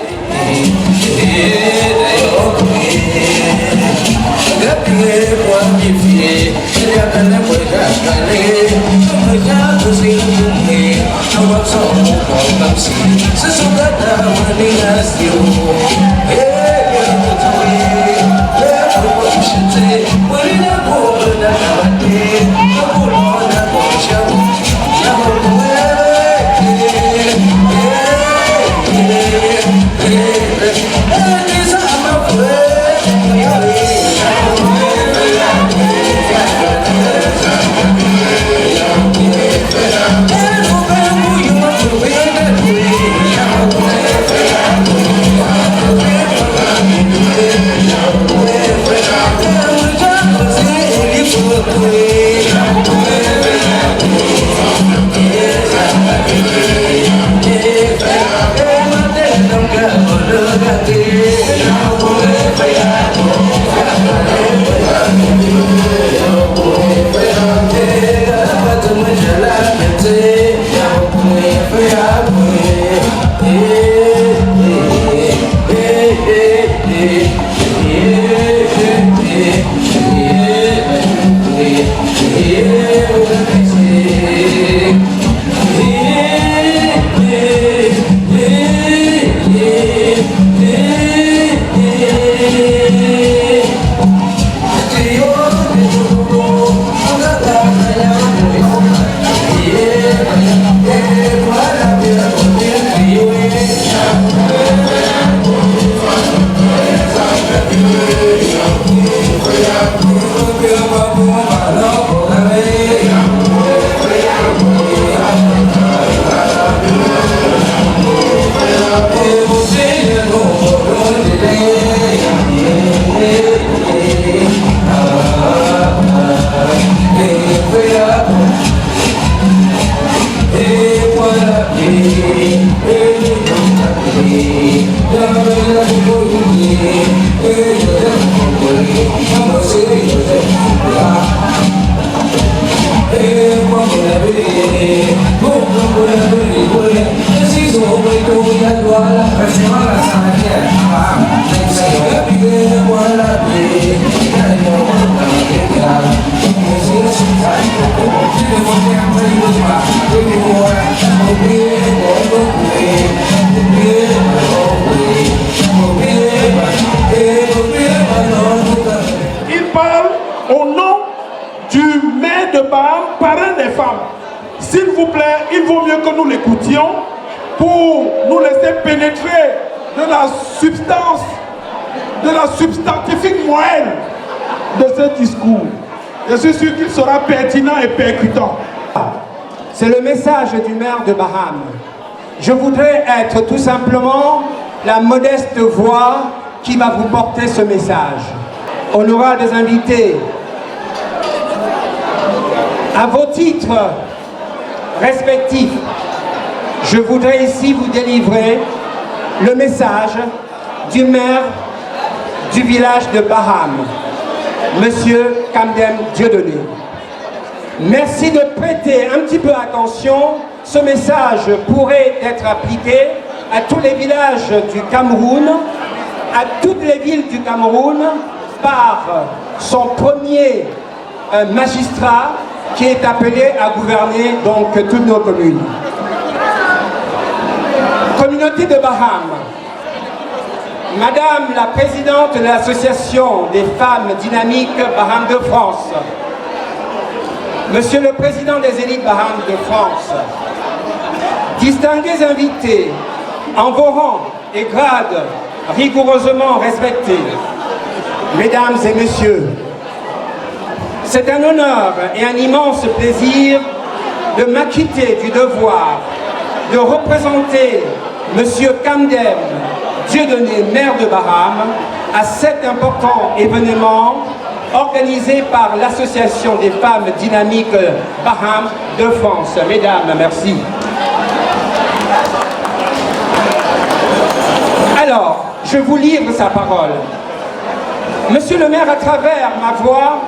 Il parle au nom du maire de Baham, parrain des femmes. S'il vous plaît, il vaut mieux que nous l'écoutions pour nous laisser pénétrer de la substance, de la substantifique moelle de ce discours. Je suis sûr qu'il sera pertinent et percutant. C'est le message du maire de Baham. Je voudrais être tout simplement la modeste voix qui va vous porter ce message. On aura des invités. À vos titres respectifs, je voudrais ici vous délivrer le message du maire du village de Baham, Monsieur Kamdem Dieudonné. Merci de prêter un petit peu attention. Ce message pourrait être appliqué à tous les villages du Cameroun, à toutes les villes du Cameroun, par son premier magistrat qui est appelé à gouverner donc toutes nos communes. Communauté de Baham, Madame la présidente de l'association des femmes dynamiques Baham de France, Monsieur le président des élites Baham de France, distingués invités, en vos rangs, et grades rigoureusement respectés. Mesdames et messieurs, c'est un honneur et un immense plaisir de m'acquitter du devoir de représenter M. Kamdem Dieudonné, maire de Baham, à cet important événement organisé par l'Association des femmes dynamiques Baham de France. Mesdames, merci. Alors, je vous livre sa parole. Monsieur le maire, à travers ma voix,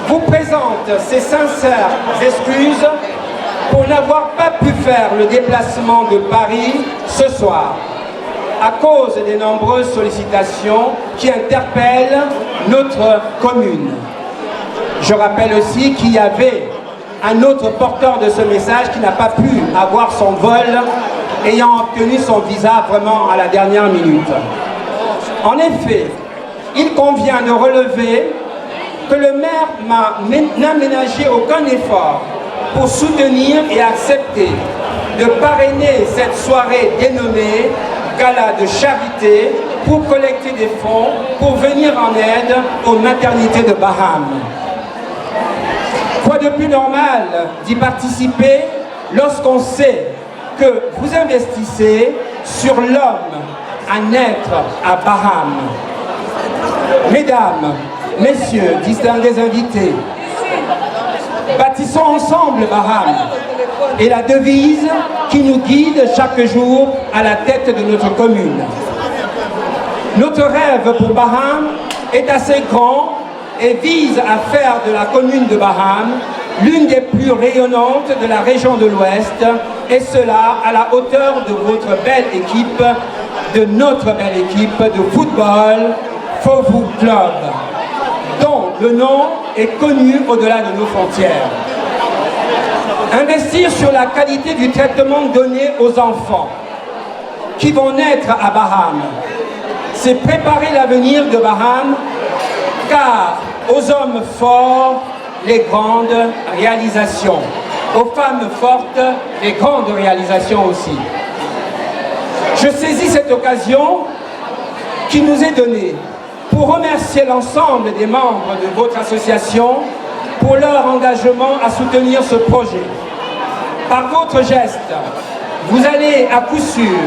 vous présente ses sincères excuses pour n'avoir pas pu faire le déplacement de Paris ce soir, à cause des nombreuses sollicitations qui interpellent notre commune. Je rappelle aussi qu'il y avait un autre porteur de ce message qui n'a pas pu avoir son vol, ayant obtenu son visa vraiment à la dernière minute. En effet, il convient de relever que le maire n'a ménagé aucun effort pour soutenir et accepter de parrainer cette soirée dénommée Gala de charité pour collecter des fonds pour venir en aide aux maternités de Baham. Quoi de plus normal d'y participer lorsqu'on sait que vous investissez sur l'homme à naître à Baham. Mesdames, messieurs, distingués invités, bâtissons ensemble Baham est la devise qui nous guide chaque jour à la tête de notre commune. Notre rêve pour Baham est assez grand et vise à faire de la commune de Baham l'une des plus rayonnantes de la région de l'Ouest, et cela à la hauteur de votre belle équipe, de notre belle équipe de football Fovu Club, dont le nom est connu au-delà de nos frontières. Investir sur la qualité du traitement donné aux enfants qui vont naître à Baham, c'est préparer l'avenir de Baham, car aux hommes forts, les grandes réalisations. Aux femmes fortes, les grandes réalisations aussi. Je saisis cette occasion qui nous est donnée pour remercier l'ensemble des membres de votre association pour leur engagement à soutenir ce projet. Par votre geste, vous allez à coup sûr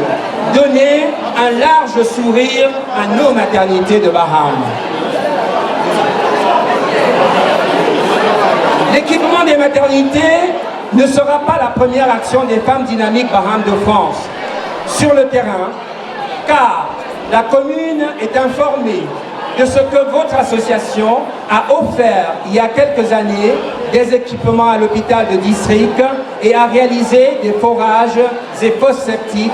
donner un large sourire à nos maternités de Baham. L'équipement des maternités ne sera pas la première action des femmes dynamiques Baham de France sur le terrain, car la commune est informée de ce que votre association a offert il y a quelques années des équipements à l'hôpital de district et a réalisé des forages et fosses septiques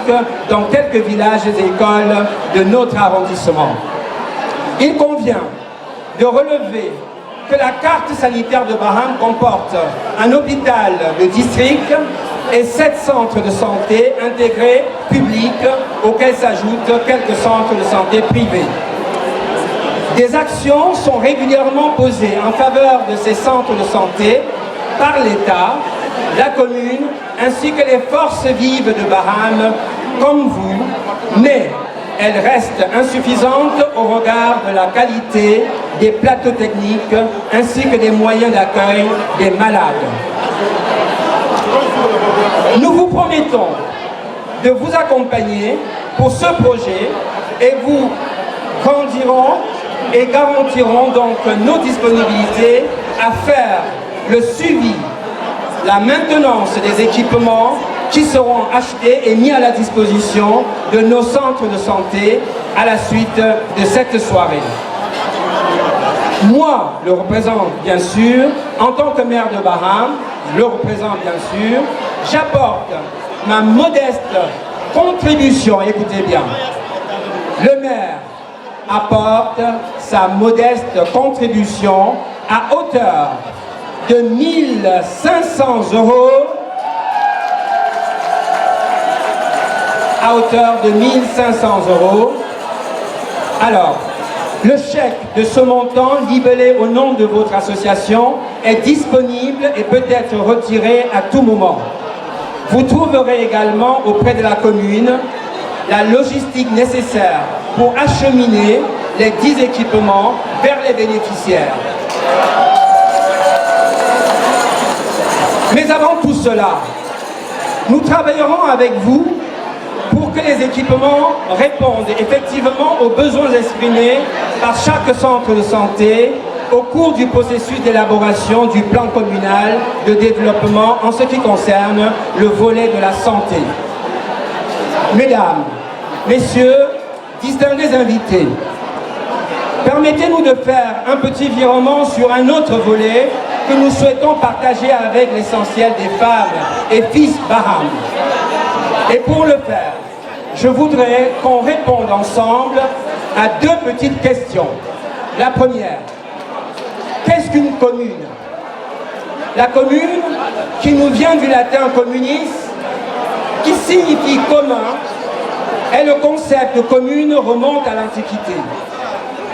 dans quelques villages et écoles de notre arrondissement. Il convient de relever que la carte sanitaire de Baham comporte un hôpital de district et 7 centres de santé intégrés publics auxquels s'ajoutent quelques centres de santé privés. Des actions sont régulièrement posées en faveur de ces centres de santé par l'État, la commune, ainsi que les forces vives de Baham, comme vous, mais elles restent insuffisantes au regard de la qualité des plateaux techniques ainsi que des moyens d'accueil des malades. Nous vous promettons de vous accompagner pour ce projet et vous grandirons et garantirons donc nos disponibilités à faire le suivi, la maintenance des équipements qui seront achetés et mis à la disposition de nos centres de santé à la suite de cette soirée. Moi, le représente bien sûr, en tant que maire de Baham, je le représente bien sûr, j'apporte ma modeste contribution, écoutez bien, le maire apporte sa modeste contribution à hauteur de 1 500 €, à hauteur de 1 500 €. Alors, le chèque de ce montant, libellé au nom de votre association, est disponible et peut être retiré à tout moment. Vous trouverez également auprès de la commune la logistique nécessaire pour acheminer les 10 équipements vers les bénéficiaires. Mais avant tout cela, nous travaillerons avec vous pour que les équipements répondent effectivement aux besoins exprimés par chaque centre de santé au cours du processus d'élaboration du plan communal de développement en ce qui concerne le volet de la santé. Mesdames, Messieurs, distingués invités, permettez-nous de faire un petit virement sur un autre volet que nous souhaitons partager avec l'essentiel des femmes et fils Baham. Et pour le faire, je voudrais qu'on réponde ensemble à 2 petites questions. La première, qu'est-ce qu'une commune? La commune, qui nous vient du latin communis, qui signifie commun, et le concept de commune remonte à l'Antiquité,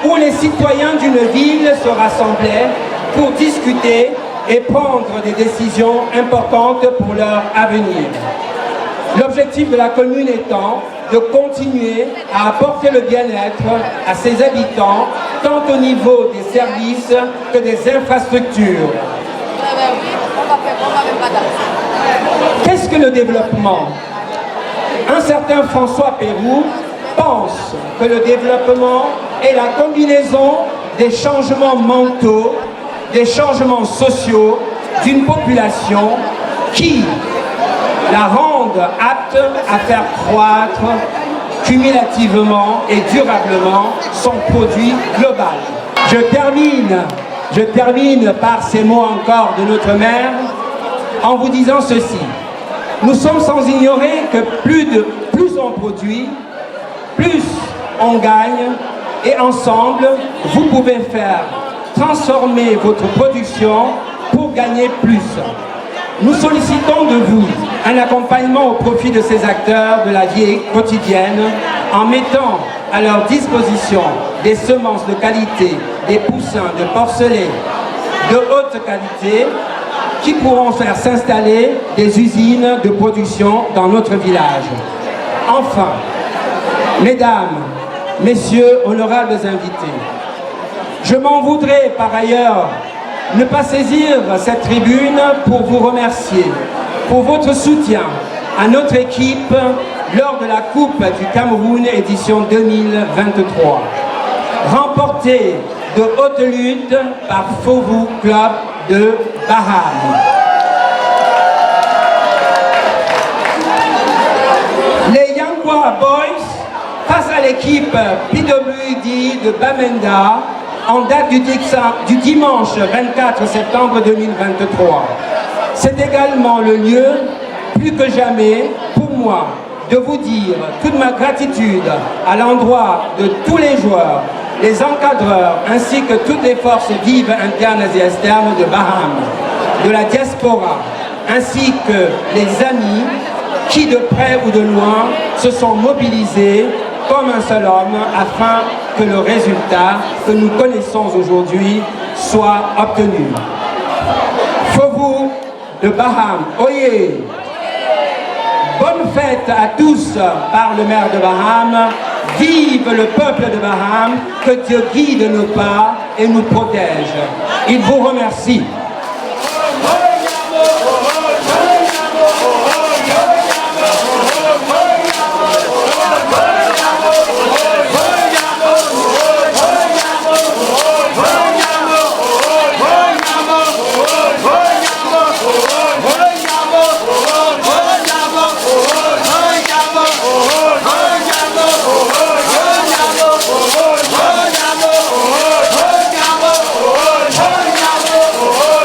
où les citoyens d'une ville se rassemblaient pour discuter et prendre des décisions importantes pour leur avenir. L'objectif de la commune étant de continuer à apporter le bien-être à ses habitants, tant au niveau des services que des infrastructures. Qu'est-ce que le développement? Un certain François Pérou pense que le développement est la combinaison des changements mentaux, des changements sociaux d'une population qui la rendent apte à faire croître cumulativement et durablement son produit global. Je termine par ces mots encore de notre mère en vous disant ceci. Nous sommes sans ignorer que plus on produit, plus on gagne, et ensemble, vous pouvez faire transformer votre production pour gagner plus. Nous sollicitons de vous un accompagnement au profit de ces acteurs de la vie quotidienne en mettant à leur disposition des semences de qualité, des poussins de porcelet de haute qualité qui pourront faire s'installer des usines de production dans notre village. Enfin, mesdames, messieurs, honorables invités, je m'en voudrais par ailleurs ne pas saisir cette tribune pour vous remercier pour votre soutien à notre équipe lors de la Coupe du Cameroun édition 2023, remportée de haute lutte par Fovu Club de Baham. Les Yangwa Boys face à l'équipe PWD de Bamenda en date du dimanche 24 septembre 2023. C'est également le lieu, plus que jamais, pour moi, de vous dire toute ma gratitude à l'endroit de tous les joueurs, les encadreurs, ainsi que toutes les forces vives internes et externes de Baham, de la diaspora, ainsi que les amis qui, de près ou de loin, se sont mobilisés comme un seul homme afin que le résultat que nous connaissons aujourd'hui soit obtenu. Fovu de Baham, oyez! Bonne fête à tous par le maire de Baham. Vive le peuple de Baham, que Dieu guide nos pas et nous protège. Il vous remercie. Oh,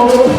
Ayo,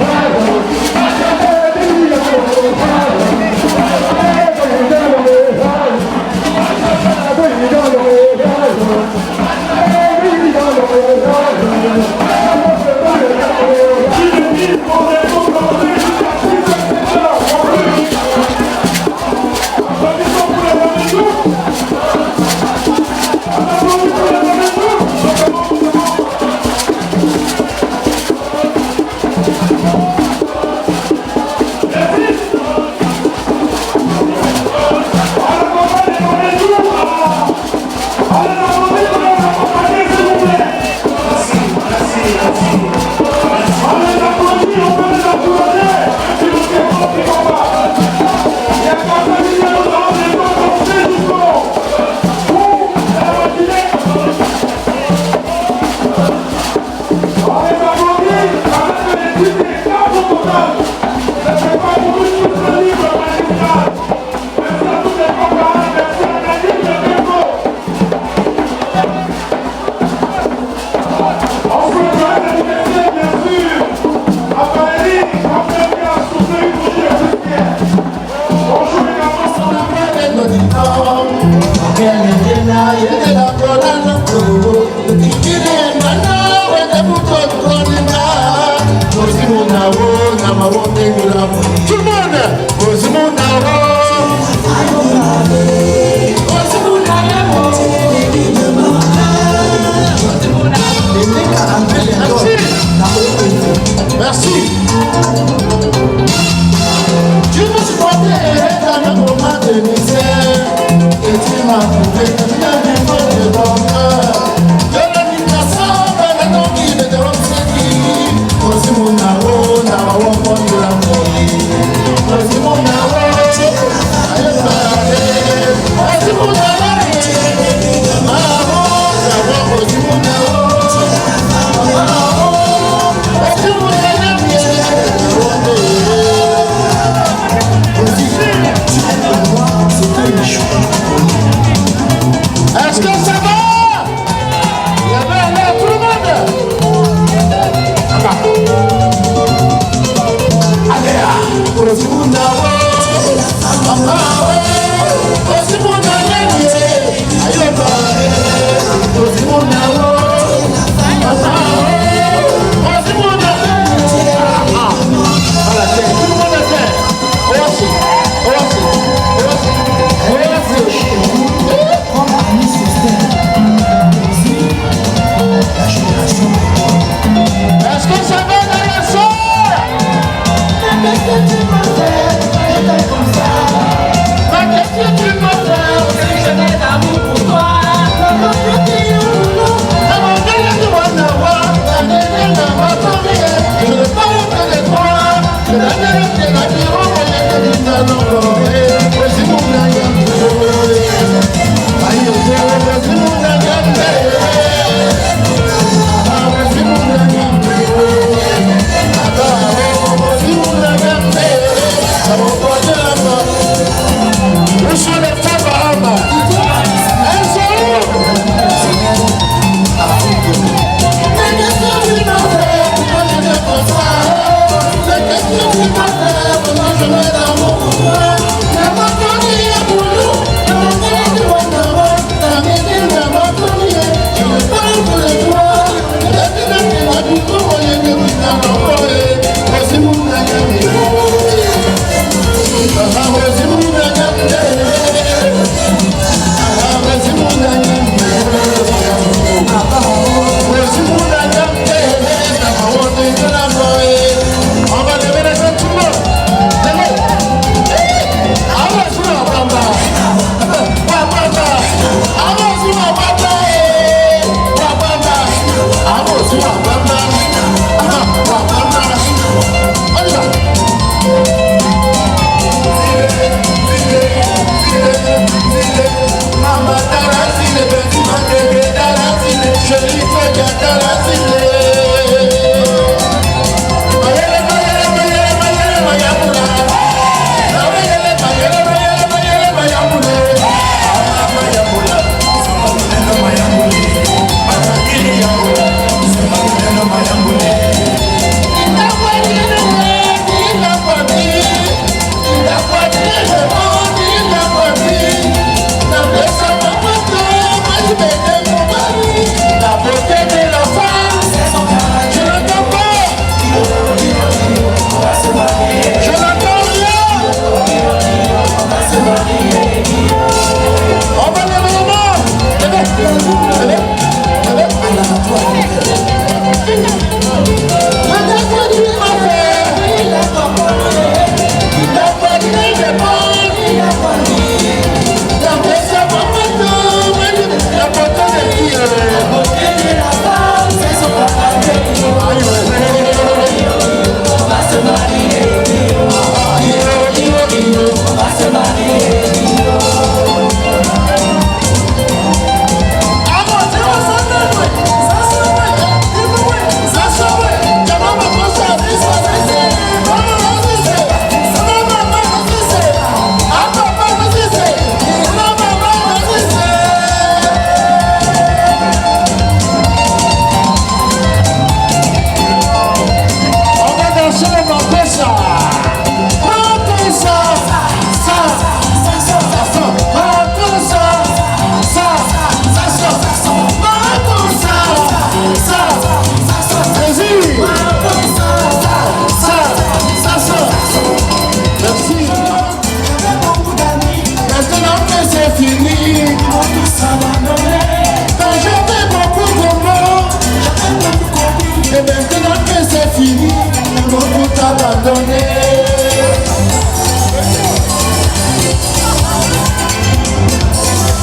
Et maintenant que c'est fini, ils vont tout abandonner.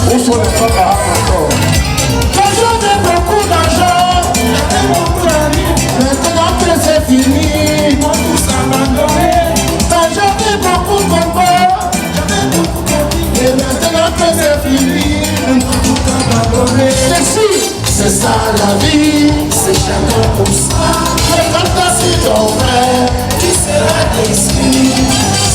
Où sont les femmes arabes encore? Quand j'avais beaucoup d'argent, j'avais beaucoup d'amis. Maintenant que c'est fini, ils vont tous abandonner. Quand j'avais beaucoup de combats, j'avais beaucoup d'amis. Et maintenant que c'est fini, ils vont tout abandonner. Ceci, c'est ça la vie, c'est chacun pour soi. Mais quand t'as su ton frère, tu seras déçu.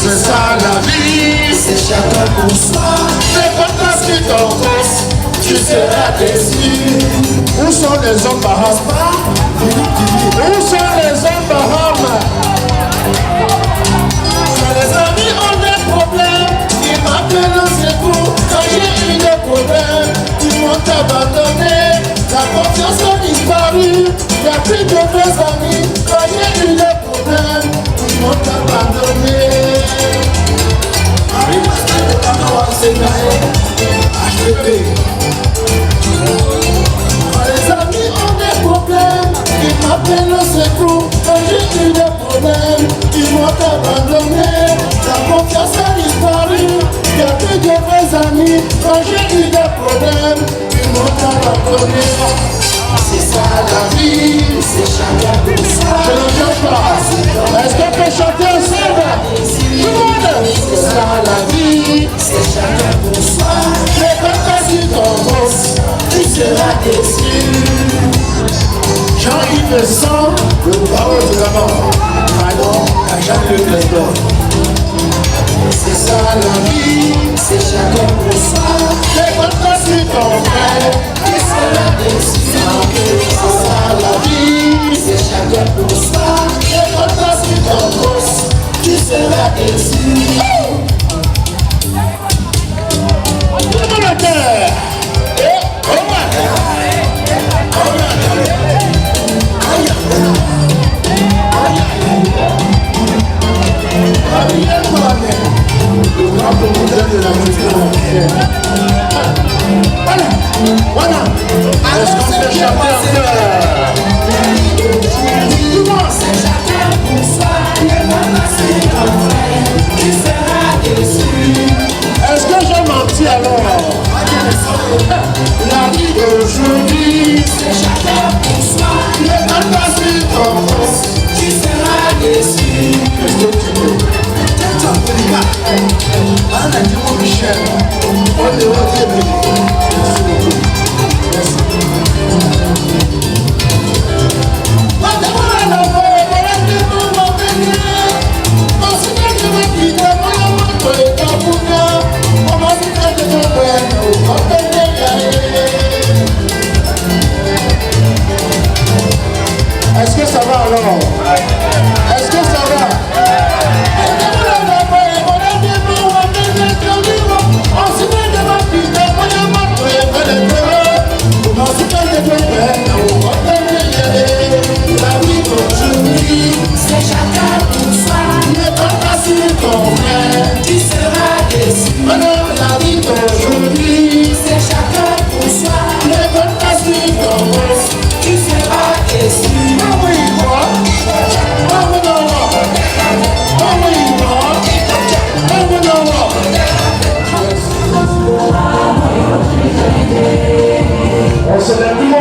C'est ça la vie, c'est chacun pour soi. Mais quand t'as su ton gosse, tu seras déçu. Où sont les hommes Bahamas? Où sont les hommes Bahamas? Quand les amis ont des problèmes, ils m'appellent au secours. Quand j'ai eu des problèmes, ils m'ont abandonné. La confiance a disparu, il n'y a plus de vrais amis. Quand j'ai eu des problèmes, ils m'ont abandonné. Marie Pascal de Kanoa, c'est Gaël, HPP. Quand les amis ont des problèmes, ils m'appellent au secours. Quand j'ai eu des problèmes, ils m'ont abandonné. La confiance a disparu, il n'y a plus de vrais amis. Quand j'ai eu des problèmes, ils m'ont abandonné. C'est ça la vie, c'est chacun pour soi. Je ne cherche pas. Est-ce qu'on peut chanter ensemble? Tout le monde. C'est ça la vie, c'est chacun pour soi. Mais quand t'as su ton boss, tu seras déçu. Jean-Yves Vincent, le parole de la mort. Pardon, à Jean-Luc Lesbon. C'est ça la vie, c'est chacun pour soi. Mais quand t'as su ton frère, tu seras déçu. C'est ça la vie, c'est chacun pour soi. Mais quand t'as su ton boss, tu seras déçu. Lève la terre. Le grand promoteur de la musique africaine. Voilà. Est-ce qu'on peut chanter encore? C'est chacun pour soi. Tu seras déçu. Est-ce que j'ai menti alors? La vie d'aujourd'hui, c'est chacun pour soi. Mais quand t'as su ton boss, tu seras déçu. Qu'est-ce que tu veux? Michel, on est au début. Est-ce que ça va alors? Est-ce que ça va? La vie d'aujourd'hui, c'est chacun pour soi. Mais quand t'as su ton frère, tu seras déçu. La vie d'aujourd'hui, c'est chacun pour soi. Mais quand t'as su ton boss, tu seras déçu. Ah oui, quoi? Ah oui, non, non. Ah oui, non. Ah oui, non, non. On se lève du monde.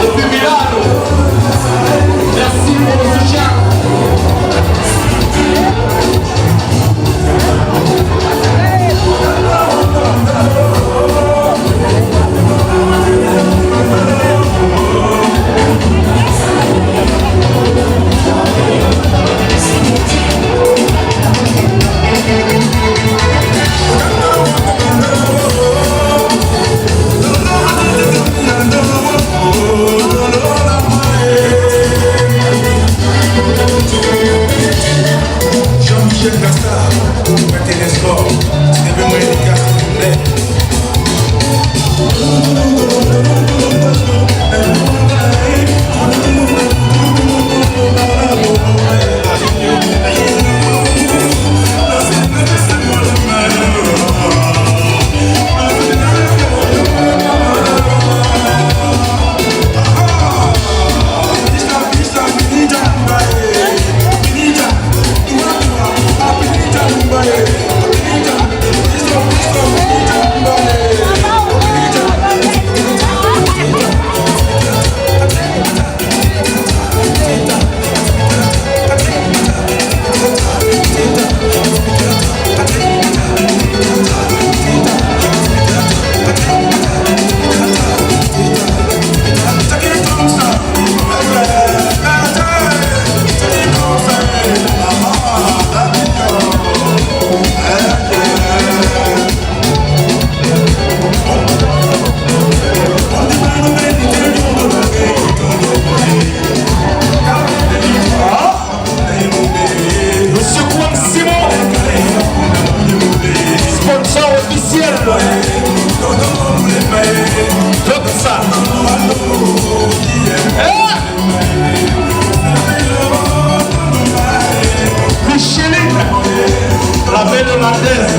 Depuis Milano. Merci pour le soutien. Jean-Michel Gassard, mettez les sports, c'est le moyen de gars, s'il vous plaît. La belle hollandaise.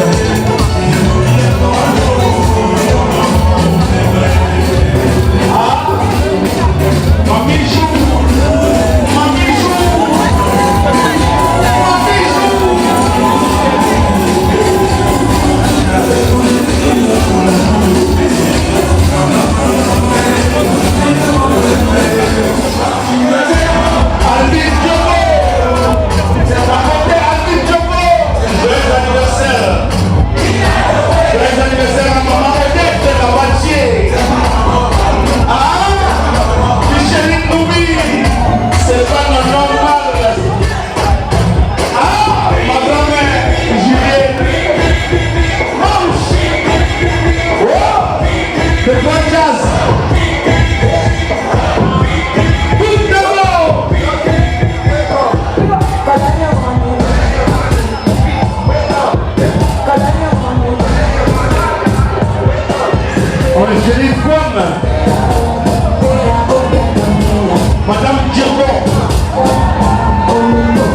Madame Djirgo,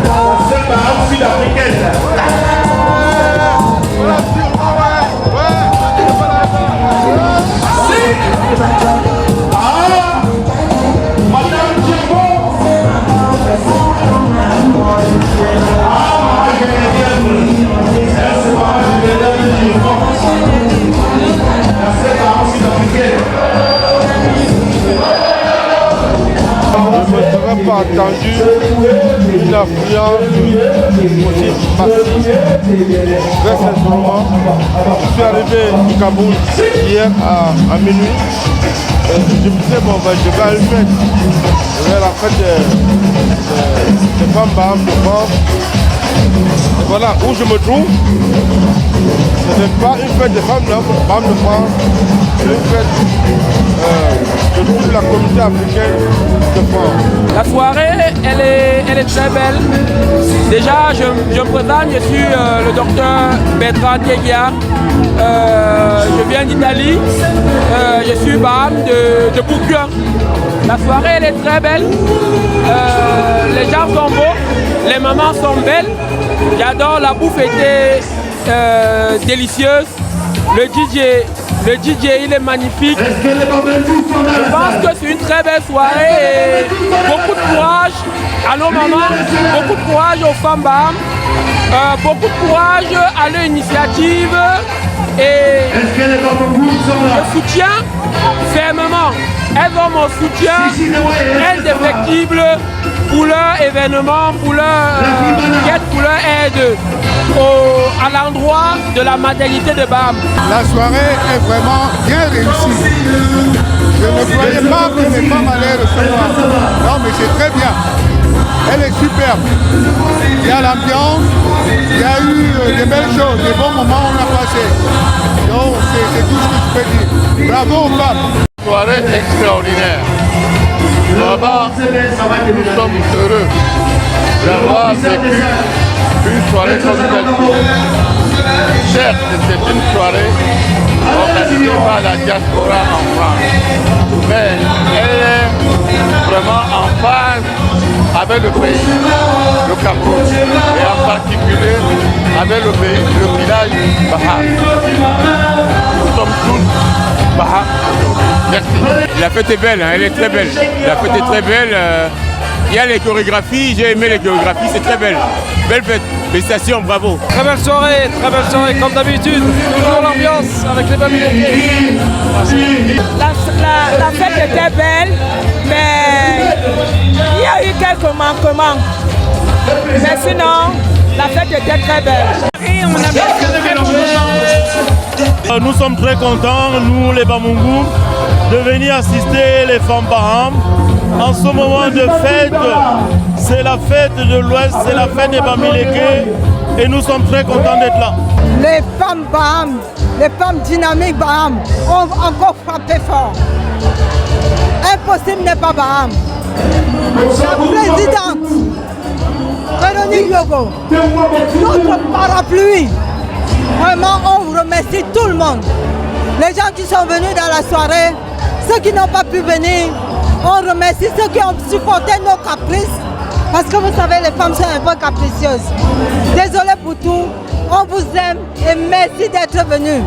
la seule barbe sud-africaine. Madame Djirgo. Je ne me serais pas attendu une affluence aussi massive. Très sincèrement, je suis arrivé au Cameroun hier à minuit. Je me disais, bon, ben, je vais à une fête. Je vais à la fête des femmes Baham de France. Et voilà où je me trouve. Ce n'est pas une fête des femmes Baham de France, c'est une fête de toute la communauté africaine de France. La soirée, elle est très belle. Déjà, je me présente, je suis le docteur Bertrand Tegia. Je viens d'Italie. Je suis Baham de Bourguin. La soirée, elle est très belle. Les gens sont beaux, les mamans sont belles. J'adore, la bouffe était délicieuse. Le DJ, il est magnifique. Je pense que c'est une très belle soirée et beaucoup de courage à nos mamans, beaucoup de courage aux femmes Baham, beaucoup de courage à leur initiative et je soutiens fermement Elles ont mon soutien indéfectible pour leur événement, pour leur quête, pour leur aide à l'endroit de la maternité de Baham. La soirée est vraiment bien réussie. Je ne croyais pas que mes femmes allaient recevoir. Non, mais c'est très bien. Elle est superbe. Il y a l'ambiance, il y a eu des belles choses, des bons moments on a passé. Donc c'est tout ce que je peux dire. Bravo aux femmes. Soirée extraordinaire. Vraiment, nous sommes heureux d'avoir vécu une soirée comme celle-ci. Certes, c'est une soirée organisée par la diaspora en France, mais elle est vraiment en phase avec le pays, le Cameroun, et en particulier avec le pays, le village Baham. Nous sommes tous Baham. Merci. La fête est belle, hein, elle est très belle. La fête est très belle. Il y a les chorégraphies, j'ai aimé les chorégraphies, c'est très belle. Belle fête, félicitations, bravo. Très belle soirée, comme d'habitude. Toujours l'ambiance avec les familles. La fête était belle, mais il y a eu quelques manquements. Mais sinon, la fête était très belle. Nous sommes très contents, nous les Bamungou, de venir assister les femmes Baham. En ce moment de fête, c'est la fête de l'Ouest, c'est la fête des Bamileke et nous sommes très contents d'être là. Les femmes Baham, les femmes dynamiques Baham ont encore frappé fort. Impossible n'est pas Baham. La présidente, Véronique Yogo, notre parapluie. Vraiment, on vous remercie tout le monde. Les gens qui sont venus dans la soirée, ceux qui n'ont pas pu venir, on remercie ceux qui ont supporté nos caprices. Parce que vous savez, les femmes sont un peu capricieuses. Désolé pour tout, on vous aime et merci d'être venus.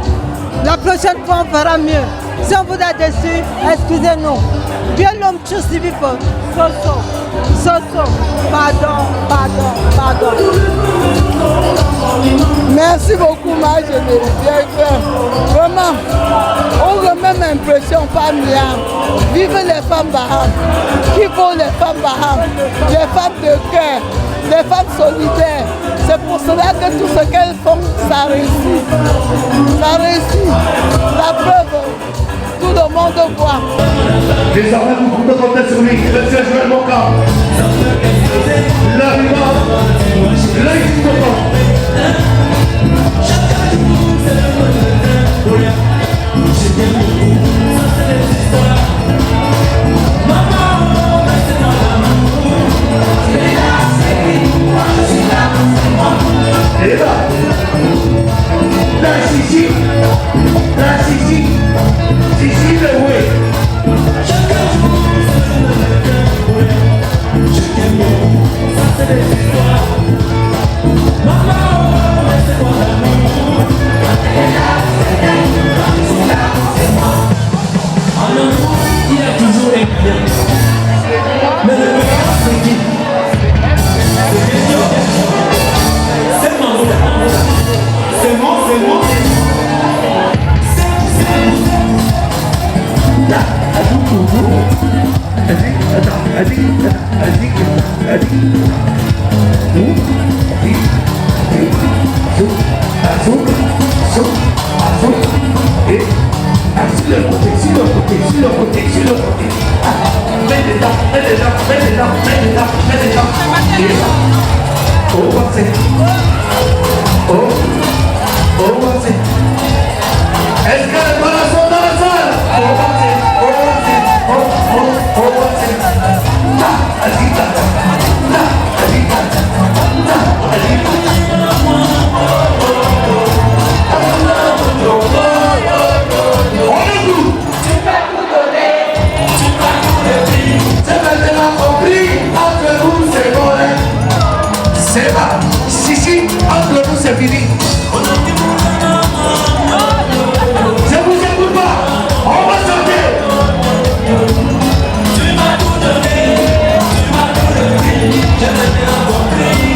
La prochaine fois, on fera mieux. Si on vous a déçu, excusez-nous. Dieu l'homme tout suivi pour Soso. Pardon. Merci beaucoup, ma génération. Vraiment, on a même impression par milliard. Vive les femmes Baham. Qui vaut les femmes Baham? Les femmes de cœur, les femmes solidaires. C'est pour cela que tout ce qu'elles font, ça réussit. Ça réussit. La preuve, tout le monde voit. Désormais, vous pouvez compter sur lui, le Dieu Joël Moka. Et là, Sissi, le oui. Est-ce que les bras sont dans la salle? C'est pas, si, entre nous c'est fini. Je vous écoute pas, on va chanter.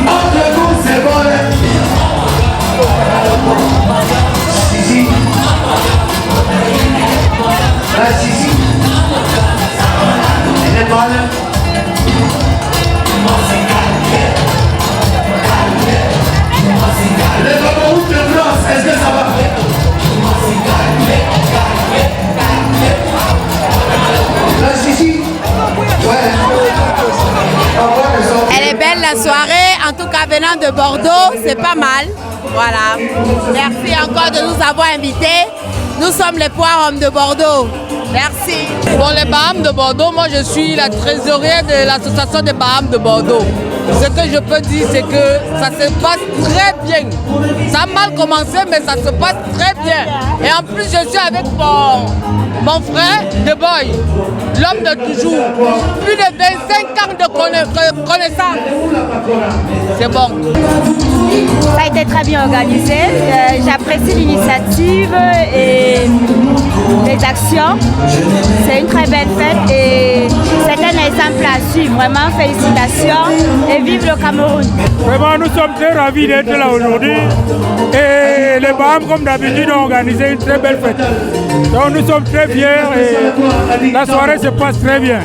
Entre nous c'est bon. Si. mal. Les Cameroun de France, est-ce que ça va? Là, ici. Elle est belle la soirée, en tout cas venant de Bordeaux, c'est pas mal. Voilà. Merci encore de nous avoir invités. Nous sommes les Poires Hommes de Bordeaux. Merci. Pour les Bahames de Bordeaux, moi je suis la trésorière de l'association des Bahames de Bordeaux. Ce que je peux dire, c'est que ça se passe très bien. Ça a mal commencé, mais ça se passe très bien. Et en plus, je suis avec mon frère, The Boy, l'homme de toujours. Plus de 25 ans de connaissance. C'est bon. Ça a été très bien organisé. J'apprécie l'initiative et les actions. C'est une très belle fête et c'est un exemple à suivre. Vraiment, félicitations et vive le Cameroun. Vraiment, nous sommes très ravis d'être là aujourd'hui. Et les Bahames, comme d'habitude, ont organisé une très belle fête. Donc nous sommes très fiers et la soirée se passe très bien.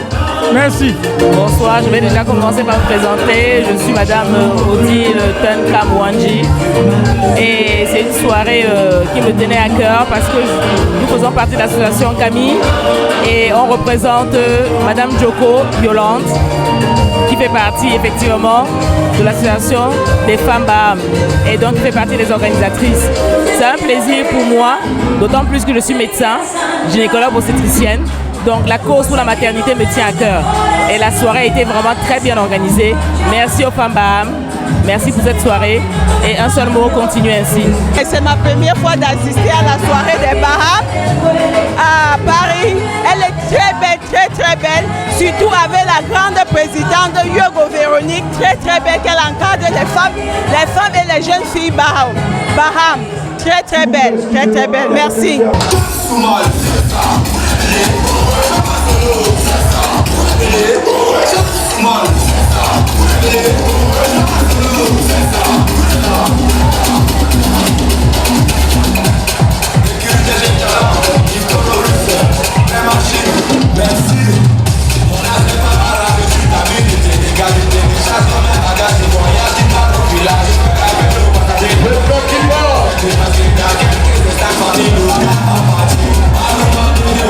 Merci. Bonsoir, je vais déjà commencer par me présenter. Je suis Madame Odile Tenka Mwanji et c'est une soirée qui me tenait à cœur parce que nous faisons partie de l'association Camille et on représente Madame Joko Yolande qui fait partie effectivement de l'association des femmes Bahames et donc qui fait partie des organisatrices. C'est un plaisir pour moi, d'autant plus que je suis médecin, gynécologue obstétricienne. Donc la cause pour la maternité me tient à cœur. Et la soirée a été vraiment très bien organisée. Merci aux femmes Bahames. Merci pour cette soirée. Et un seul mot, continuez ainsi. C'est ma première fois d'assister à la soirée des Bahames à Paris. Elle est très belle, très belle. Surtout avec la grande présidente Yogo Véronique, très belle, qu'elle encadre les femmes et les jeunes filles Bahames. Très belle, très belle. Merci. Le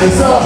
C'est ça.